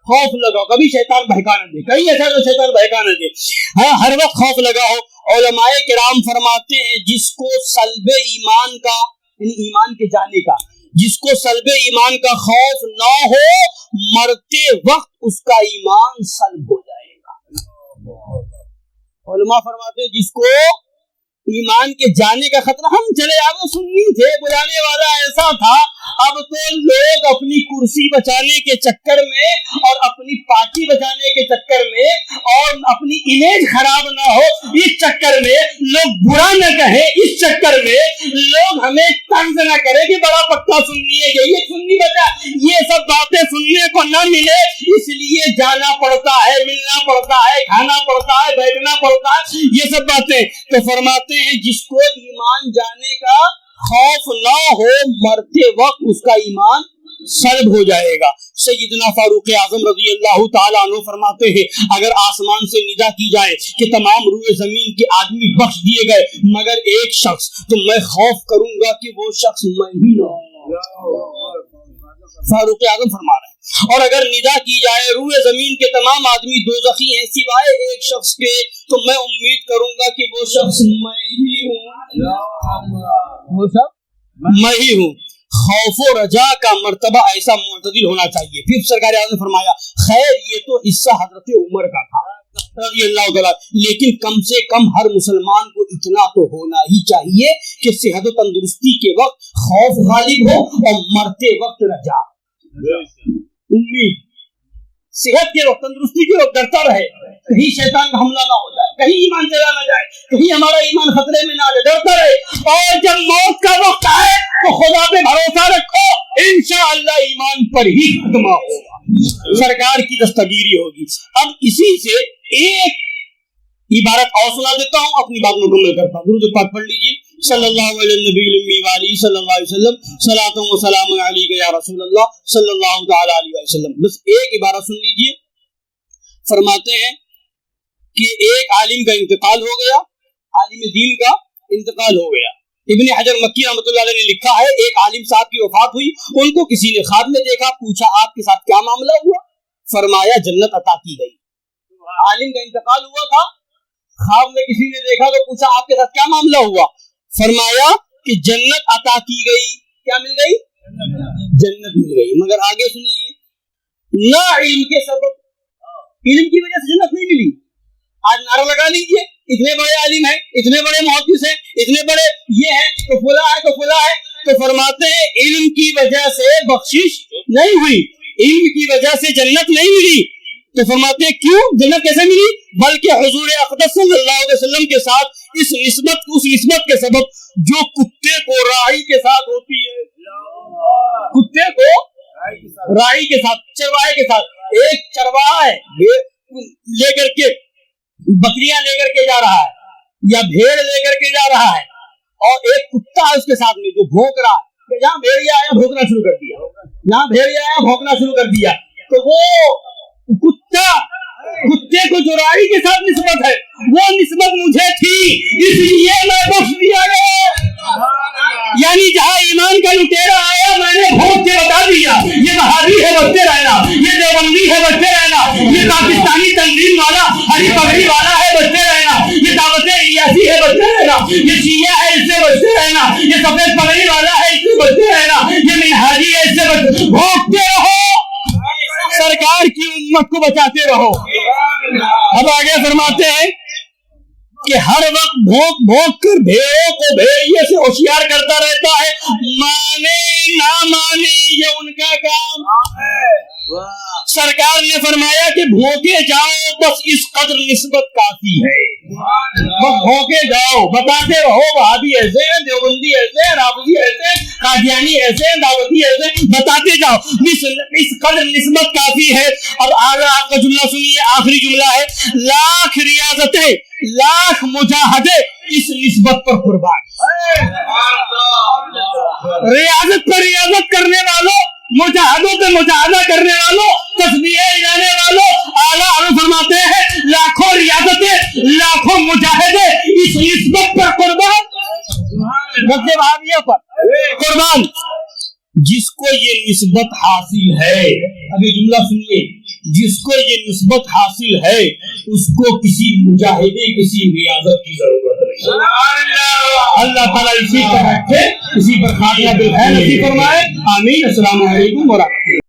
خوف لگا, کبھی شیطان بہکا نہ دے, کہیں ایسا تو شیطان بہکا نہ دے. ہر وقت خوف لگا ہو. علماء کرام فرماتے ہیں جس کو سلب ایمان کا, یعنی ایمان کے جانے کا, جس کو سلب ایمان کا خوف نہ ہو مرتے وقت اس کا ایمان سلب ہو جائے گا. علماء فرماتے ہیں جس کو ایمان کے جانے کا خطرہ, ہم چلے آگے سننی تھے, بلانے والا ایسا تھا, اب تو لوگ اپنی کرسی بچانے کے چکر میں اور اپنی پارٹی بچانے کے چکر میں اور اپنی امیج خراب نہ ہو اس چکر میں, لوگ برا نہ کہیں اس چکر میں, لوگ ہمیں طنز نہ کرے کہ بڑا پکا سننی ہے, یہ سننی بچا, یہ سب باتیں سننے کو نہ ملے اس لیے جانا پڑتا ہے, ملنا پڑتا ہے, کھانا پڑتا ہے, بیٹھنا پڑتا ہے, یہ سب باتیں. تو فرماتے ہیں جس کو ایمان جانے کا خوف نہ ہو مرتے وقت اس کا ایمان سلب ہو جائے گا. سیدنا فاروق اعظم رضی اللہ تعالیٰ عنہ فرماتے ہیں اگر آسمان سے ندا کی جائے کہ تمام روئے زمین کے آدمی بخش دیے گئے مگر ایک شخص, تو میں خوف کروں گا کہ وہ شخص میں ہی نہ ہوں. فاروق اعظم فرما رہے ہیں. اور اگر ندا کی جائے روئے زمین کے تمام آدمی دوزخی ہیں سوائے ایک شخص کے, تو میں امید کروں گا کہ وہ شخص میں ہی ہوں. وہ شخص میں ہی ہوں. خوف و رجا کا مرتبہ ایسا معتدل ہونا چاہیے. پھر سرکار اعظم نے فرمایا خیر یہ تو حصہ حضرت عمر کا تھا رضی اللہ تعالیٰ, لیکن کم سے کم ہر مسلمان کو اتنا تو ہونا ہی چاہیے کہ صحت و تندرستی کے وقت خوف غالب ہو اور مرتے وقت رجا, امید. صحت کے وقت, تندرستی کے وقت ڈرتا رہے کہیں شیطان کا حملہ نہ ہو جائے, کہیں ایمان چلا نہ جائے, کہیں ہمارا ایمان خطرے میں نہ آ جائے, ڈرتا رہے. اور جب موت کا وقت آئے تو خدا پہ بھروسہ رکھو, انشاءاللہ ایمان پر ہی خاتمہ ہوگا, سرکار کی دستگیری ہوگی. اب اسی سے ایک عبارت اور سنا دیتا ہوں, اپنی بات مکمل کرتا ہوں. درود پاک پڑھ لیجیے. صلی اللہ علیہ نبی الامی وآلہ صلی اللہ علیہ وسلم, صلاۃ و سلام علیک یا رسول اللہ صلی اللہ تعالی علیہ وسلم. بس ایک عبارت سن لیجیے. فرماتے ہیں کہ ایک عالم کا انتقال ہو گیا, عالم دین کا انتقال ہو گیا. ابن حجر مکی رحمۃ اللہ علیہ نے لکھا ہے ایک عالم صاحب کی وفات ہوئی, ان کو کسی نے خواب میں دیکھا, پوچھا آپ کے ساتھ کیا معاملہ ہوا, فرمایا جنت عطا کی گئی. عالم کا انتقال ہوا تھا, خواب میں کسی نے دیکھا تو پوچھا آپ کے ساتھ کیا معاملہ ہوا, فرمایا کہ جنت عطا کی گئی. کیا مل گئی؟ جنت مل گئی. مگر آگے سنیے, نہ علم کے سبب, علم کی وجہ سے جنت نہیں ملی. آج نعرہ لگا لیجئے اتنے بڑے عالم ہیں, اتنے بڑے محدث ہیں, اتنے بڑے یہ ہیں, تو فلاں ہے تو فلاں ہے, تو فرماتے ہیں علم کی وجہ سے بخشش نہیں ہوئی, علم کی وجہ سے جنت نہیں ملی. تو فرماتے ہیں کیوں جنت کیسے ملی, بلکہ حضور اقدس صلی اللہ علیہ وسلم کے ساتھ اس نسبت کے سبب جو کتے کو راعی کے ساتھ ہوتی ہے, کتے کو راعی کے ساتھ, چرواہے کے ساتھ, ایک چرواہا ہے لے کر کے بکریاں لے کر کے جا رہا ہے یا بھیڑ لے کر کے جا رہا ہے, اور ایک کتا ہے اس کے ساتھ میں جو بھونک رہا ہے, جہاں بھیڑیا آیا بھونکنا شروع کر دیا, جہاں بھیڑیا آیا بھونکنا شروع کر دیا, تو وہ کتے کو جو راعی کے ساتھ نسبت ہے وہ نسبت مجھے تھی اس لیے میں بخش دیا گیا. یعنی جہاں ایمان کا لٹیرا آیا میں نے بھوک کے بتا دیا یہ بہادری ہے بچتے رہنا, یہ دیوبندی ہے بچتے رہنا, یہ پاکستانی تنظیم والا ہری پگڑی والا ہے بچتے رہنا, یہ دعوت ریاسی ہے بچتے رہنا, یہ شیعہ ہے اس سے بچتے رہنا, یہ سفید پگڑی والا ہے اس سے بچتے رہنا, یہ منہاجی ہے اس سے بچتے. بھوکتے رہو, سرکار کی امت کو بچاتے رہو. اب آگے فرماتے ہیں کہ ہر وقت بھونک بھونک کر بھیڑوں کو بھیڑیے سے ہوشیار کرتا رہتا ہے, مانے نہ مانے یہ ان کا کام. سرکار نے فرمایا کہ بھونکے جاؤ بس اس قدر نسبت کافی ہے. بس بھونکے جاؤ, بتاتے رہو وہابی ایسے ہیں, دیوبندی ایسے ہیں, رافضی ایسے ہیں, قادیانی ایسے ہیں, دعوتی ایسے ہیں, بتاتے جاؤ اس قدر نسبت کافی ہے. اب آگے آپ کا جملہ سنیے, آخری جملہ ہے, لاکھ ریاضتیں لاکھ مجاہدے اس نسبت پر قربان. ریاضت پر ریاضت کرنے والوں, مجاہدوں پہ مجاہدہ کرنے والوں, تسبیحیں گانے والوں, اعلیٰ حضرت فرماتے ہیں لاکھوں ریاضتیں لاکھوں مجاہدے اس نسبت پر قربان. غزل وہابیہ پر قربان. جس کو یہ نسبت حاصل ہے, ابھی جملہ سنیے, جس کو یہ نسبت حاصل ہے اس کو کسی مجاہدے کسی ریاضت کی ضرورت نہیں. اللہ تعالیٰ اسی پر رکھے, اسی پر خاتمہ بالخیر نصیب فرمائے. آمین. السلام علیکم ورحمۃ اللہ.